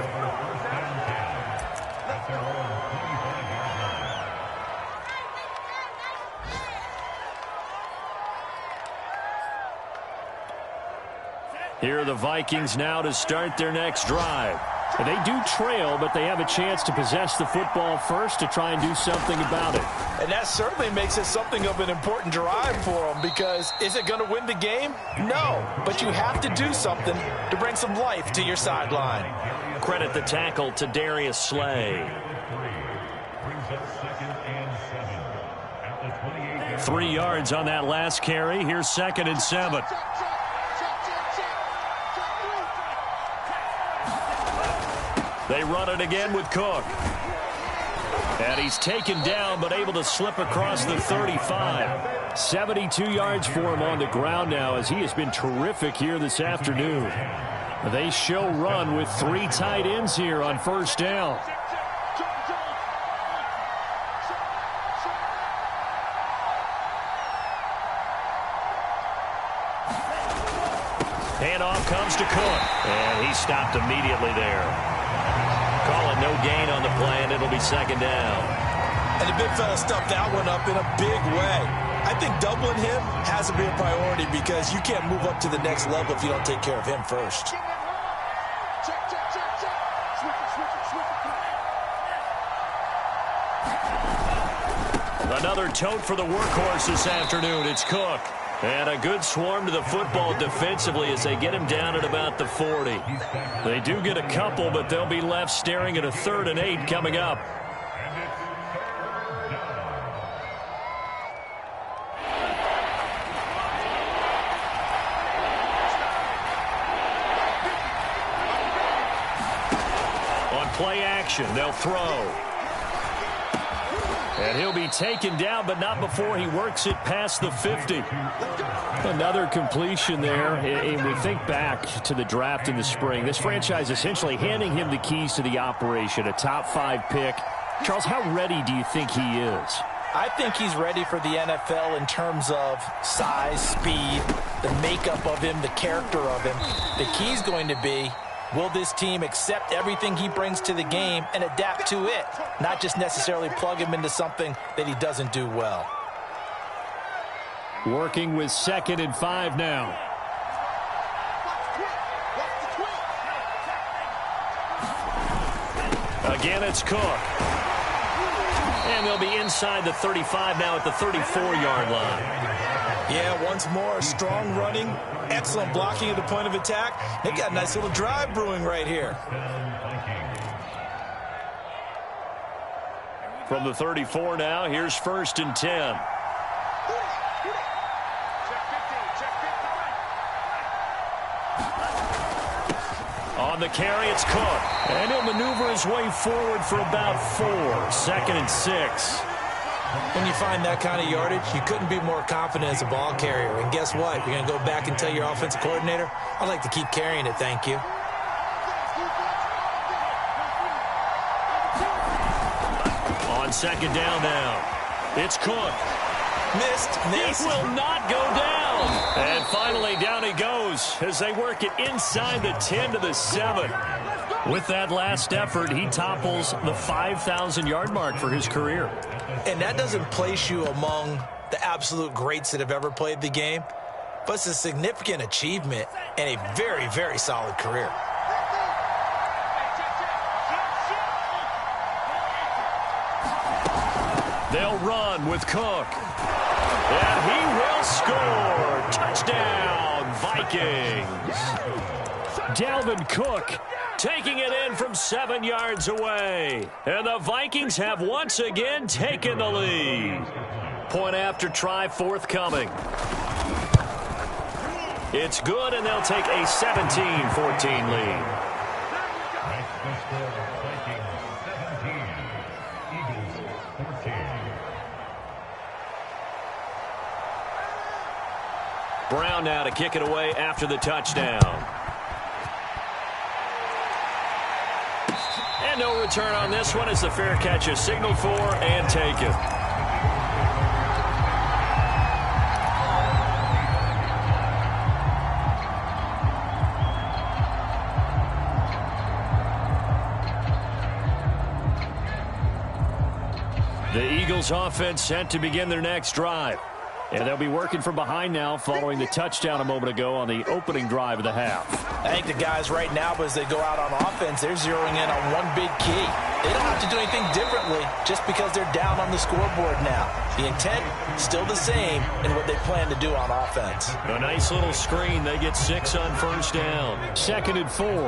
Here are the Vikings now to start their next drive. They do trail, but they have a chance to possess the football first to try and do something about it. And that certainly makes it something of an important drive for them, because is it going to win the game? No, but you have to do something to bring some life to your sideline. Credit the tackle to Darius Slay. 3 yards on that last carry. Here's 2nd and 7. They run it again with Cook. And he's taken down, but able to slip across the 35. 72 yards for him on the ground now, as he has been terrific here this afternoon. They show run with 3 tight ends here on first down. Handoff comes to Cook, and he stopped immediately there. Call it no gain on the play, and it'll be 2nd down. And the big fella stuffed that one up in a big way. I think doubling him has to be a priority, because you can't move up to the next level if you don't take care of him first. Another tote for the workhorse this afternoon. It's Cook. And a good swarm to the football defensively as they get him down at about the 40. They do get a couple, but they'll be left staring at a 3rd and 8 coming up. On play action, they'll throw. And he'll be taken down, but not before he works it past the 50. Another completion there. And we think back to the draft in the spring. This franchise essentially handing him the keys to the operation, a top 5 pick. Charles, how ready do you think he is? I think he's ready for the NFL in terms of size, speed, the makeup of him, the character of him. The key's going to be, will this team accept everything he brings to the game and adapt to it, not just necessarily plug him into something that he doesn't do well? Working with 2nd and 5 now. Again, it's Cook. And they'll be inside the 35 now at the 34-yard line. Yeah, once more, strong running, excellent blocking at the point of attack. They got a nice little drive brewing right here. From the 34 now, here's 1st and 10. On the carry, it's Cook. And he'll maneuver his way forward for about 4. 2nd and 6. When you find that kind of yardage, you couldn't be more confident as a ball carrier. And guess what? You're going to go back and tell your offensive coordinator, I'd like to keep carrying it, thank you. On 2nd down now, it's Cook. Missed. It will not go down. And finally, down he goes as they work it inside the 10 to the 7. With that last effort, he topples the 5,000-yard mark for his career. And that doesn't place you among the absolute greats that have ever played the game, but it's a significant achievement and a very, very solid career. They'll run with Cook. And he will score. Touchdown, Vikings. Dalvin Cook taking it in from 7 yards away. And the Vikings have once again taken the lead. Point after try forthcoming. It's good, and they'll take a 17-14 lead. Brown now to kick it away after the touchdown. And no return on this one as the fair catch is signaled for and taken. The Eagles offense set to begin their next drive. And they'll be working from behind now following the touchdown a moment ago on the opening drive of the half. I think the guys right now, as they go out on offense, they're zeroing in on one big key. They don't have to do anything differently just because they're down on the scoreboard now. The intent, still the same in what they plan to do on offense. A nice little screen. They get 6 on first down. 2nd and 4. Go.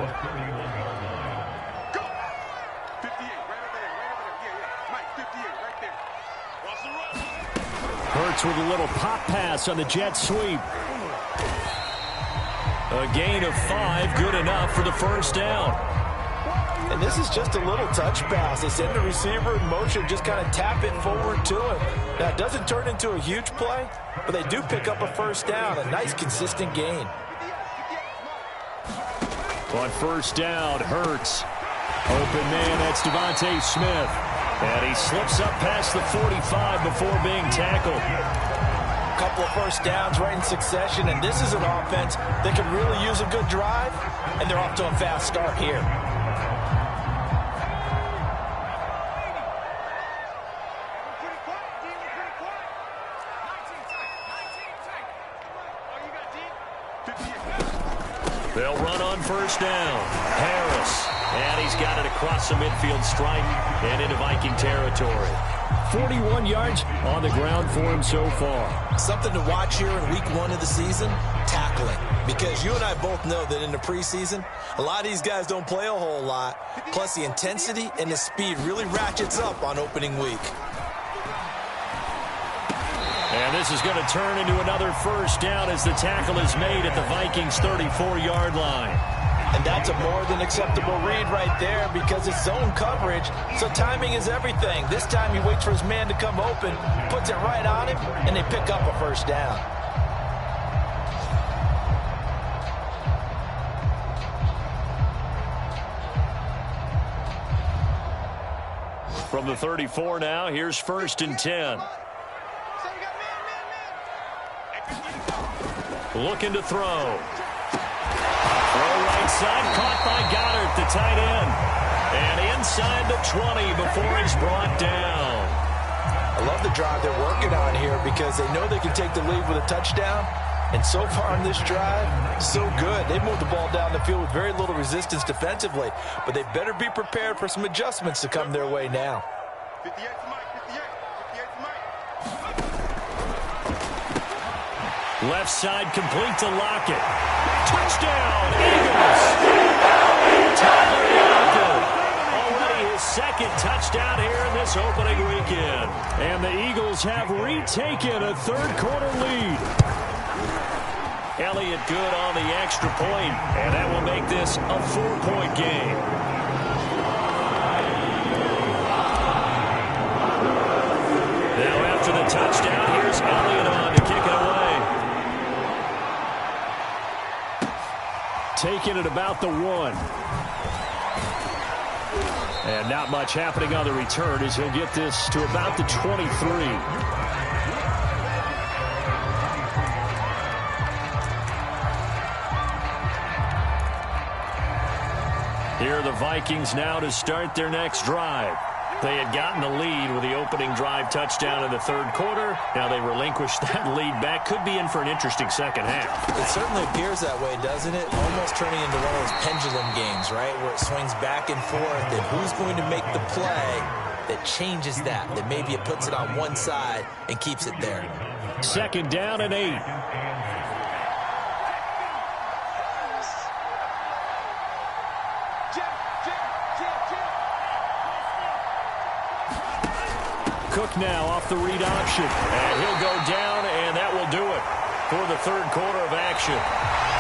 58, right over there. Yeah. Mike, 58, right there. Watch the run. Hurts with a little pop pass on the jet sweep. A gain of 5, good enough for the first down. And this is just a little touch pass. They send the receiver in motion, just kind of tap it forward to him. Now, it doesn't turn into a huge play, but they do pick up a first down, a nice, consistent gain. On first down, Hurts. Open man, that's Devontae Smith. And he slips up past the 45 before being tackled. A couple of first downs right in succession, and this is an offense that can really use a good drive, and they're off to a fast start here. They'll run on first down. Harris. And he's got it across the midfield stripe and into Viking territory. 41 yards on the ground for him so far. Something to watch here in week 1 of the season, tackling. Because you and I both know that in the preseason, a lot of these guys don't play a whole lot. Plus the intensity and the speed really ratchets up on opening week. And this is going to turn into another first down as the tackle is made at the Vikings' 34-yard line. And that's a more than acceptable read right there because it's zone coverage, so timing is everything. This time he waits for his man to come open, puts it right on him, and they pick up a first down. From the 34 now, here's 1st and 10. Looking to throw. Throw right side, caught by Goddard, the tight end. And inside the 20 before he's brought down. I love the drive they're working on here because they know they can take the lead with a touchdown. And so far on this drive, so good. They moved the ball down the field with very little resistance defensively. But they better be prepared for some adjustments to come their way now. 58 to Mike, 58 to Mike. Left side complete to Lockett. Touchdown, Eagles! Tyler Lockett. Already his 2nd touchdown here in this opening weekend. And the Eagles have retaken a 3rd-quarter lead. Elliott good on the extra point, and that will make this a 4-point game. Now after the touchdown, here's Elliott on to kick it away. Taking it about the 1. And not much happening on the return as he'll get this to about the 23. Here are the Vikings now to start their next drive. They had gotten the lead with the opening drive touchdown in the 3rd quarter. Now they relinquish that lead back. Could be in for an interesting second half. It certainly appears that way, doesn't it? Almost turning into one of those pendulum games, right? Where it swings back and forth, and who's going to make the play that changes that maybe it puts it on one side and keeps it there. 2nd down and 8. Cook now off the read option. And he'll go down, and that will do it for the 3rd quarter of action.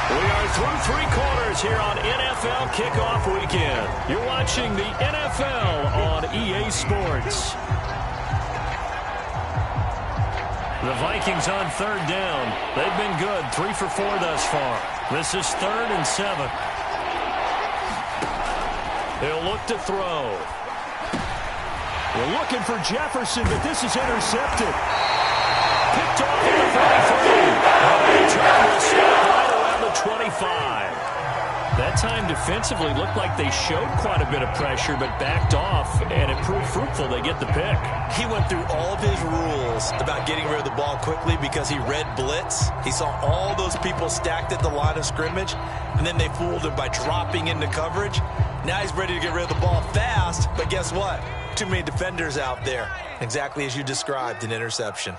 We are through 3 quarters here on NFL Kickoff Weekend. You're watching the NFL on EA Sports. The Vikings on 3rd down. They've been good, 3 for 4 thus far. This is 3rd and 7. He'll look to throw. We're looking for Jefferson, but this is intercepted. Picked off at the 33. And the return will stop right around the 25. That That time defensively looked like they showed quite a bit of pressure but backed off, and it proved fruitful. They get the pick. He went through all of his rules about getting rid of the ball quickly because he read blitz. He saw all those people stacked at the line of scrimmage, and then they fooled him by dropping into coverage. Now he's ready to get rid of the ball fast, but guess what? Too many defenders out there. Exactly as you described, an interception.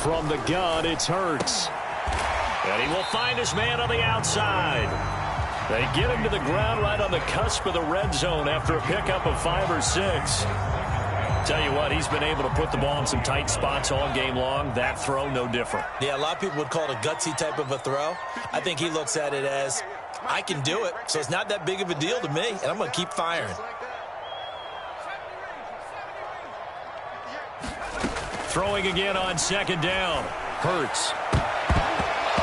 From the gun, it's Hurts. And he will find his man on the outside. They get him to the ground right on the cusp of the red zone after a pickup of 5 or 6. Tell you what, he's been able to put the ball in some tight spots all game long. That throw, no different. Yeah, a lot of people would call it a gutsy type of a throw. I think he looks at it as, I can do it, so it's not that big of a deal to me, and I'm going to keep firing. Throwing again on second down. Hurts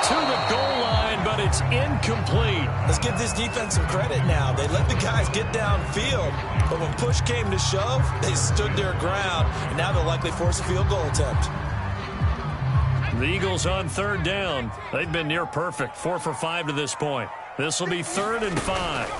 to the goal line, but it's incomplete. Let's give this defense some credit now. They let the guys get downfield, but when push came to shove, they stood their ground, and now they'll likely force a field goal attempt. The Eagles on third down. They've been near perfect, 4 for 5 to this point. This will be 3rd and 5.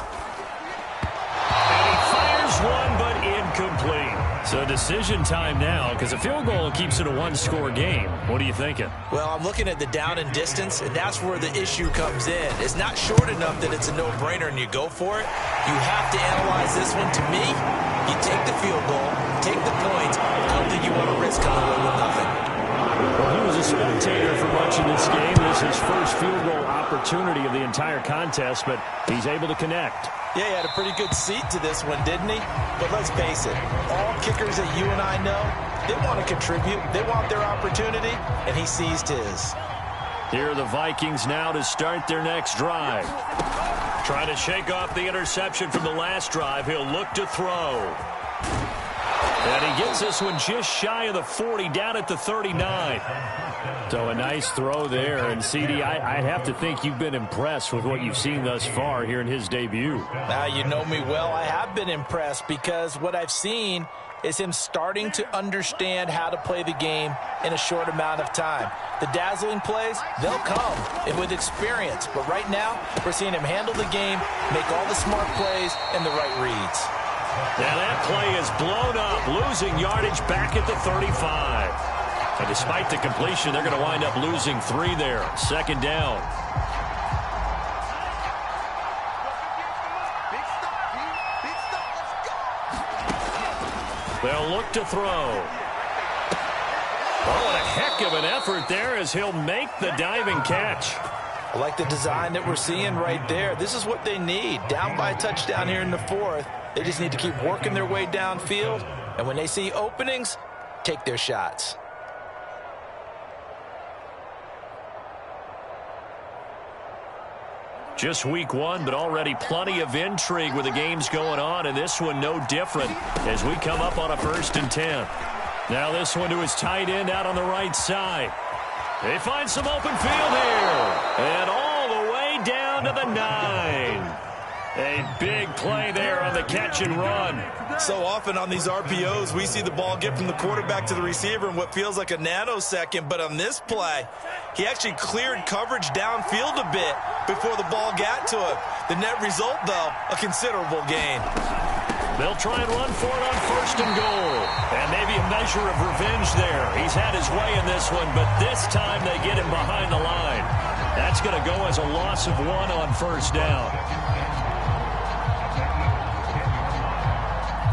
And he fires one, but incomplete. So decision time now, because a field goal keeps it a one-score game. What are you thinking? Well, I'm looking at the down and distance, and that's where the issue comes in. It's not short enough that it's a no-brainer and you go for it. You have to analyze this one. To me, you take the field goal, take the points. I don't think you want to risk coming away with nothing. Well, he was a spectator for much of this game. This is his first field goal opportunity of the entire contest, but he's able to connect. Yeah, he had a pretty good seat to this one, didn't he? But let's face it, all kickers that you and I know, they want to contribute. They want their opportunity, and he seized his. Here are the Vikings now to start their next drive. Trying to shake off the interception from the last drive. He'll look to throw. And he gets this one just shy of the 40, down at the 39. So a nice throw there. And, CD, I have to think you've been impressed with what you've seen thus far here in his debut. Now, you know me well. I have been impressed because what I've seen is him starting to understand how to play the game in a short amount of time. The dazzling plays, they'll come and with experience. But right now, we're seeing him handle the game, make all the smart plays and the right reads. Now that play is blown up, losing yardage back at the 35. And despite the completion, they're going to wind up losing 3 there. Second down. They'll look to throw. Oh, what a heck of an effort there as he'll make the diving catch. I like the design that we're seeing right there. This is what they need. Down by a touchdown here in the 4th. They just need to keep working their way downfield. And when they see openings, take their shots. Just week 1, but already plenty of intrigue with the games going on, and this one no different as we come up on a 1st and 10. Now this one to his tight end out on the right side. They find some open field here, and all the way down to the 9. A big play there on the catch and run. So often on these RPOs, we see the ball get from the quarterback to the receiver in what feels like a nanosecond. But on this play, he actually cleared coverage downfield a bit before the ball got to him. The net result, though, a considerable gain. They'll try and run for it on 1st and goal. And maybe a measure of revenge there. He's had his way in this one, but this time they get him behind the line. That's going to go as a loss of 1 on 1st down.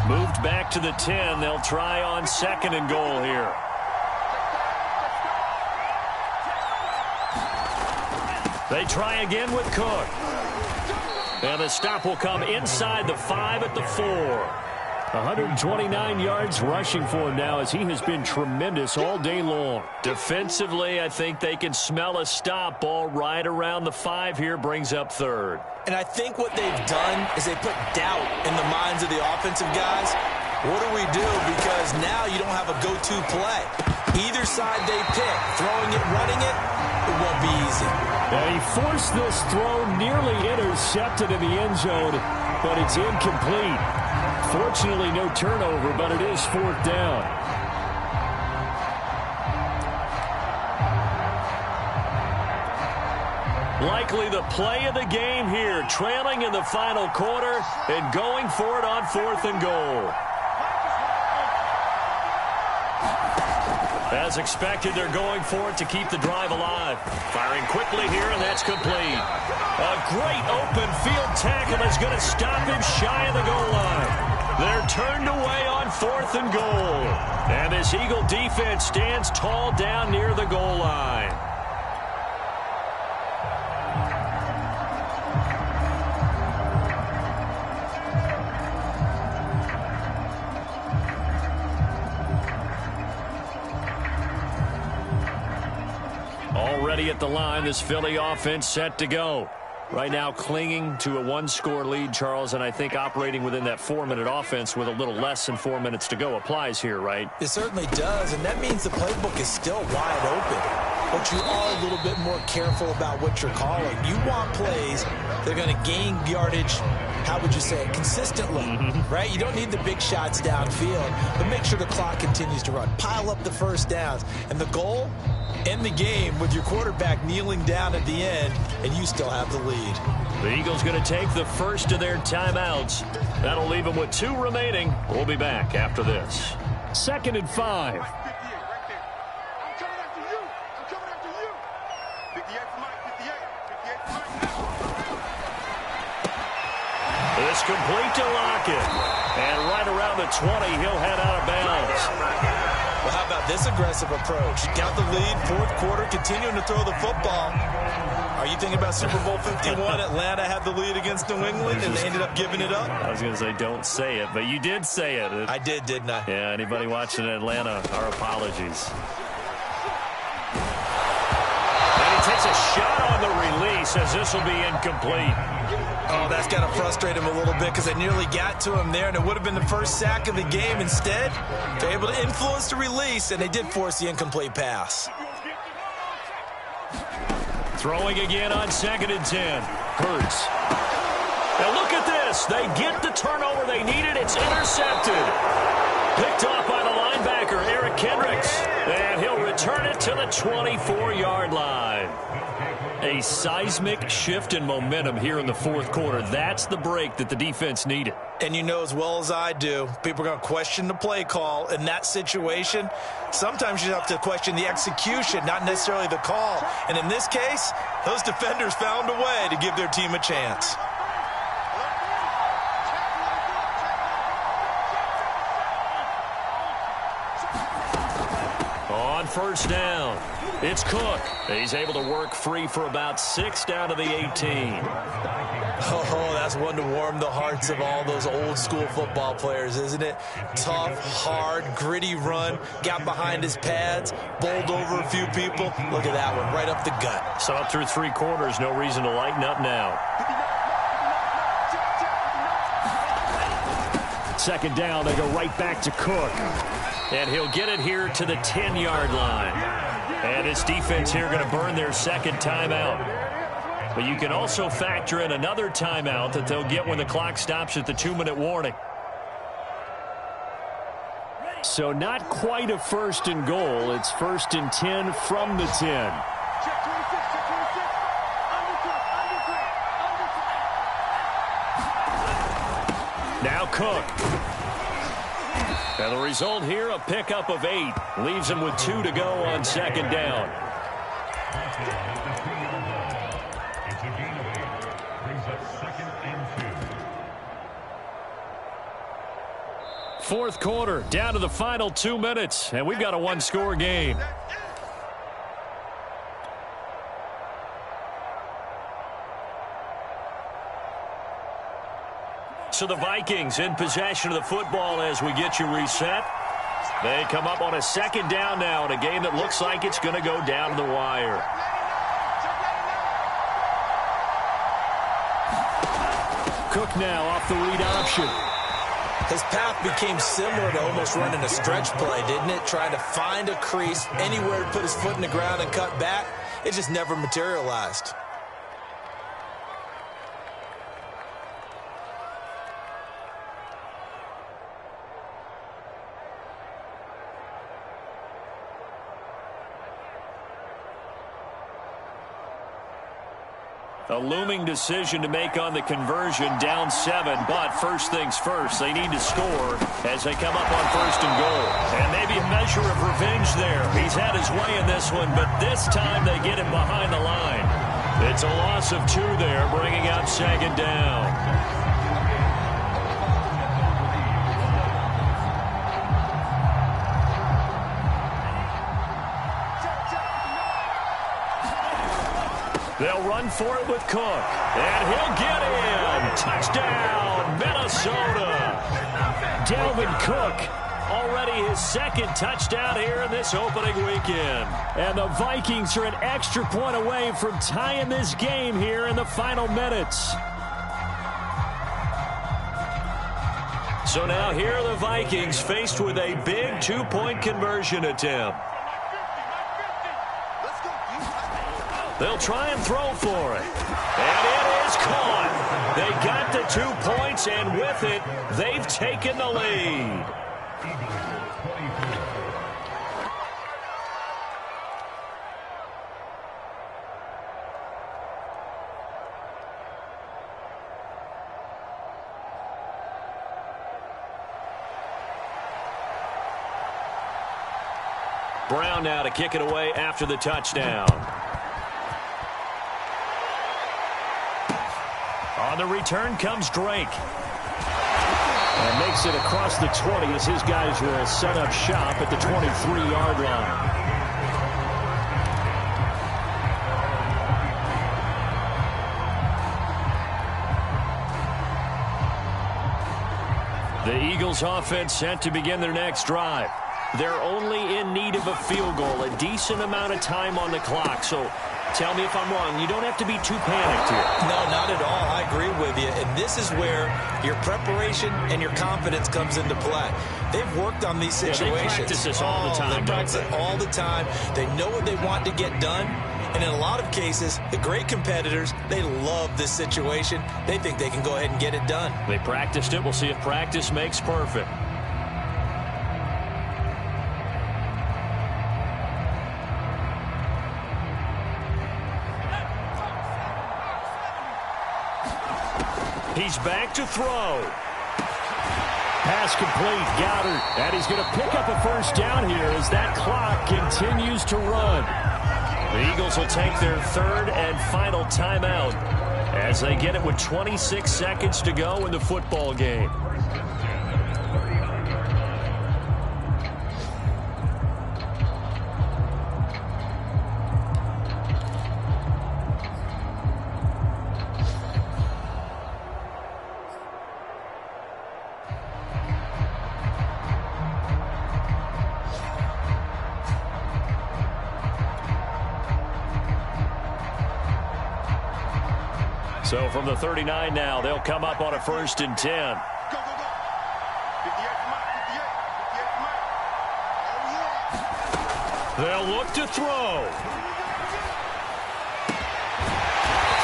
Moved back to the 10. They'll try on 2nd and goal here. They try again with Cook. And the stop will come inside the 5 at the 4. 129 yards rushing for him now as he has been tremendous all day long. Defensively, I think they can smell a stop. Ball right around the 5 here, brings up 3rd. And I think what they've done is they put doubt in the minds of the offensive guys. What do we do? Because now you don't have a go-to play. Either side they pick, throwing it, running it, it won't be easy. And he forced this throw, nearly intercepted in the end zone, but it's incomplete. Fortunately, no turnover, but it is 4th down. Likely the play of the game here, trailing in the final quarter and going for it on 4th and goal. As expected, they're going for it to keep the drive alive. Firing quickly here, and that's complete. A great open field tackle is going to stop him shy of the goal line. They're turned away on 4th and goal. And this Eagle defense stands tall down near the goal line. Already at the line, this Philly offense set to go. Right now clinging to a 1-score lead, Charles, and I think operating within that 4-minute offense with a little less than 4 minutes to go applies here, right? It certainly does, and that means the playbook is still wide open. But you are a little bit more careful about what you're calling. You want plays that are going to gain yardage, how would you say it, consistently, right? You don't need the big shots downfield, but make sure the clock continues to run. Pile up the first downs. And the goal, end the game with your quarterback kneeling down at the end, and you still have the lead. The Eagles going to take the first of their timeouts. That'll leave them with 2 remaining. We'll be back after this. 2nd and 5. It's complete to Lockett. And right around the 20, he'll head out of bounds. Well, how about this aggressive approach? Got the lead, 4th quarter, continuing to throw the football. Are you thinking about Super Bowl 51? Atlanta had the lead against New England, and they ended up giving it up? I was going to say, don't say it, but you did say it. I did, didn't I? Yeah, anybody watching Atlanta, our apologies. And he takes a shot on the release as this will be incomplete. Oh, that's got to frustrate him a little bit because they nearly got to him there, and it would have been the first sack of the game. Instead, they're able to influence the release, and they did force the incomplete pass. Throwing again on 2nd and 10. Hurts. Now look at this. They get the turnover they needed. It's intercepted. Picked off by the linebacker, Eric Kendricks. And he'll return it to the 24-yard line. A seismic shift in momentum here in the 4th quarter. That's the break that the defense needed. And you know as well as I do, people are going to question the play call in that situation. Sometimes you have to question the execution, not necessarily the call. And in this case, those defenders found a way to give their team a chance. On 1st down, it's Cook. He's able to work free for about 6 down to the 18. Oh, that's one to warm the hearts of all those old school football players, isn't it? Tough, hard, gritty run, got behind his pads, bowled over a few people. Look at that one, right up the gut. So up through 3 quarters, no reason to lighten up now. 2nd down, they go right back to Cook. And he'll get it here to the 10-yard line. And his defense here going to burn their 2nd timeout. But you can also factor in another timeout that they'll get when the clock stops at the 2-minute warning. So not quite a 1st and goal. It's 1st and 10 from the 10. Now Cook. And the result here, a pickup of 8. Leaves him with 2 to go on 2nd down. Fourth quarter, down to the final 2 minutes, and we've got a 1-score game. So the Vikings in possession of the football as we get you reset. They come up on a 2nd down now in a game that looks like it's going to go down to the wire. Cook now off the read option. His path became similar to almost running a stretch play, didn't it? Trying to find a crease, anywhere to put his foot in the ground and cut back. It just never materialized. A looming decision to make on the conversion, down 7, but first things first, they need to score as they come up on 1st and goal. And maybe a measure of revenge there. He's had his way in this one, but this time they get him behind the line. It's a loss of 2 there, bringing up 2nd down. They'll run for it with Cook, and he'll get in. Touchdown, Minnesota. Dalvin Cook, already his 2nd touchdown here in this opening weekend. And the Vikings are an extra point away from tying this game here in the final minutes. So now here are the Vikings faced with a big 2-point conversion attempt. They'll try and throw for it. And it is caught. They got the 2 points, and with it, they've taken the lead. Brown now to kick it away after the touchdown. On the return comes Drake. And makes it across the 20 as his guys will set up shop at the 23-yard line. The Eagles offense set to begin their next drive. They're only in need of a field goal, a decent amount of time on the clock. So tell me if I'm wrong. You don't have to be too panicked here. No, not at all. I agree with you. And this is where your preparation and your confidence comes into play. They've worked on these situations. Yeah, they practice this all the time. They practice it all the time. They know what they want to get done. And in a lot of cases, the great competitors, they love this situation. They think they can go ahead and get it done. They practiced it. We'll see if practice makes perfect. He's back to throw. Pass complete. Goddard. And he's going to pick up a first down here as that clock continues to run. The Eagles will take their 3rd and final timeout as they get it with 26 seconds to go in the football game. So from the 39 now, they'll come up on a 1st and 10. Go, go, go. 58 from out, 58 from out. Oh, yeah. They'll look to throw.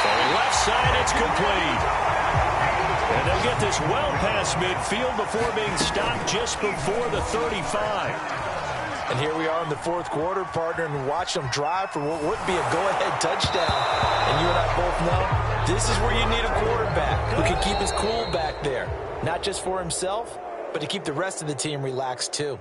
For the left side, it's complete. And they'll get this well past midfield before being stopped just before the 35. And here we are in the 4th quarter, partner, and watch them drive for what would be a go-ahead touchdown. And you and I both know this is where you need a quarterback who can keep his cool back there. Not just for himself, but to keep the rest of the team relaxed too.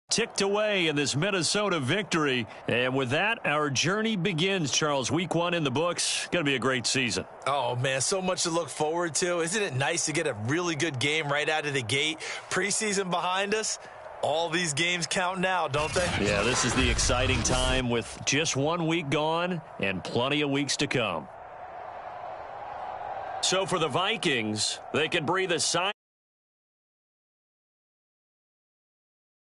Ticked away in this Minnesota victory. And with that, our journey begins, Charles. Week 1 in the books. Going to be a great season. Oh, man, so much to look forward to. Isn't it nice to get a really good game right out of the gate? Preseason behind us. All these games count now, don't they? Yeah, this is the exciting time with just 1 week gone and plenty of weeks to come. So for the Vikings, they can breathe a sigh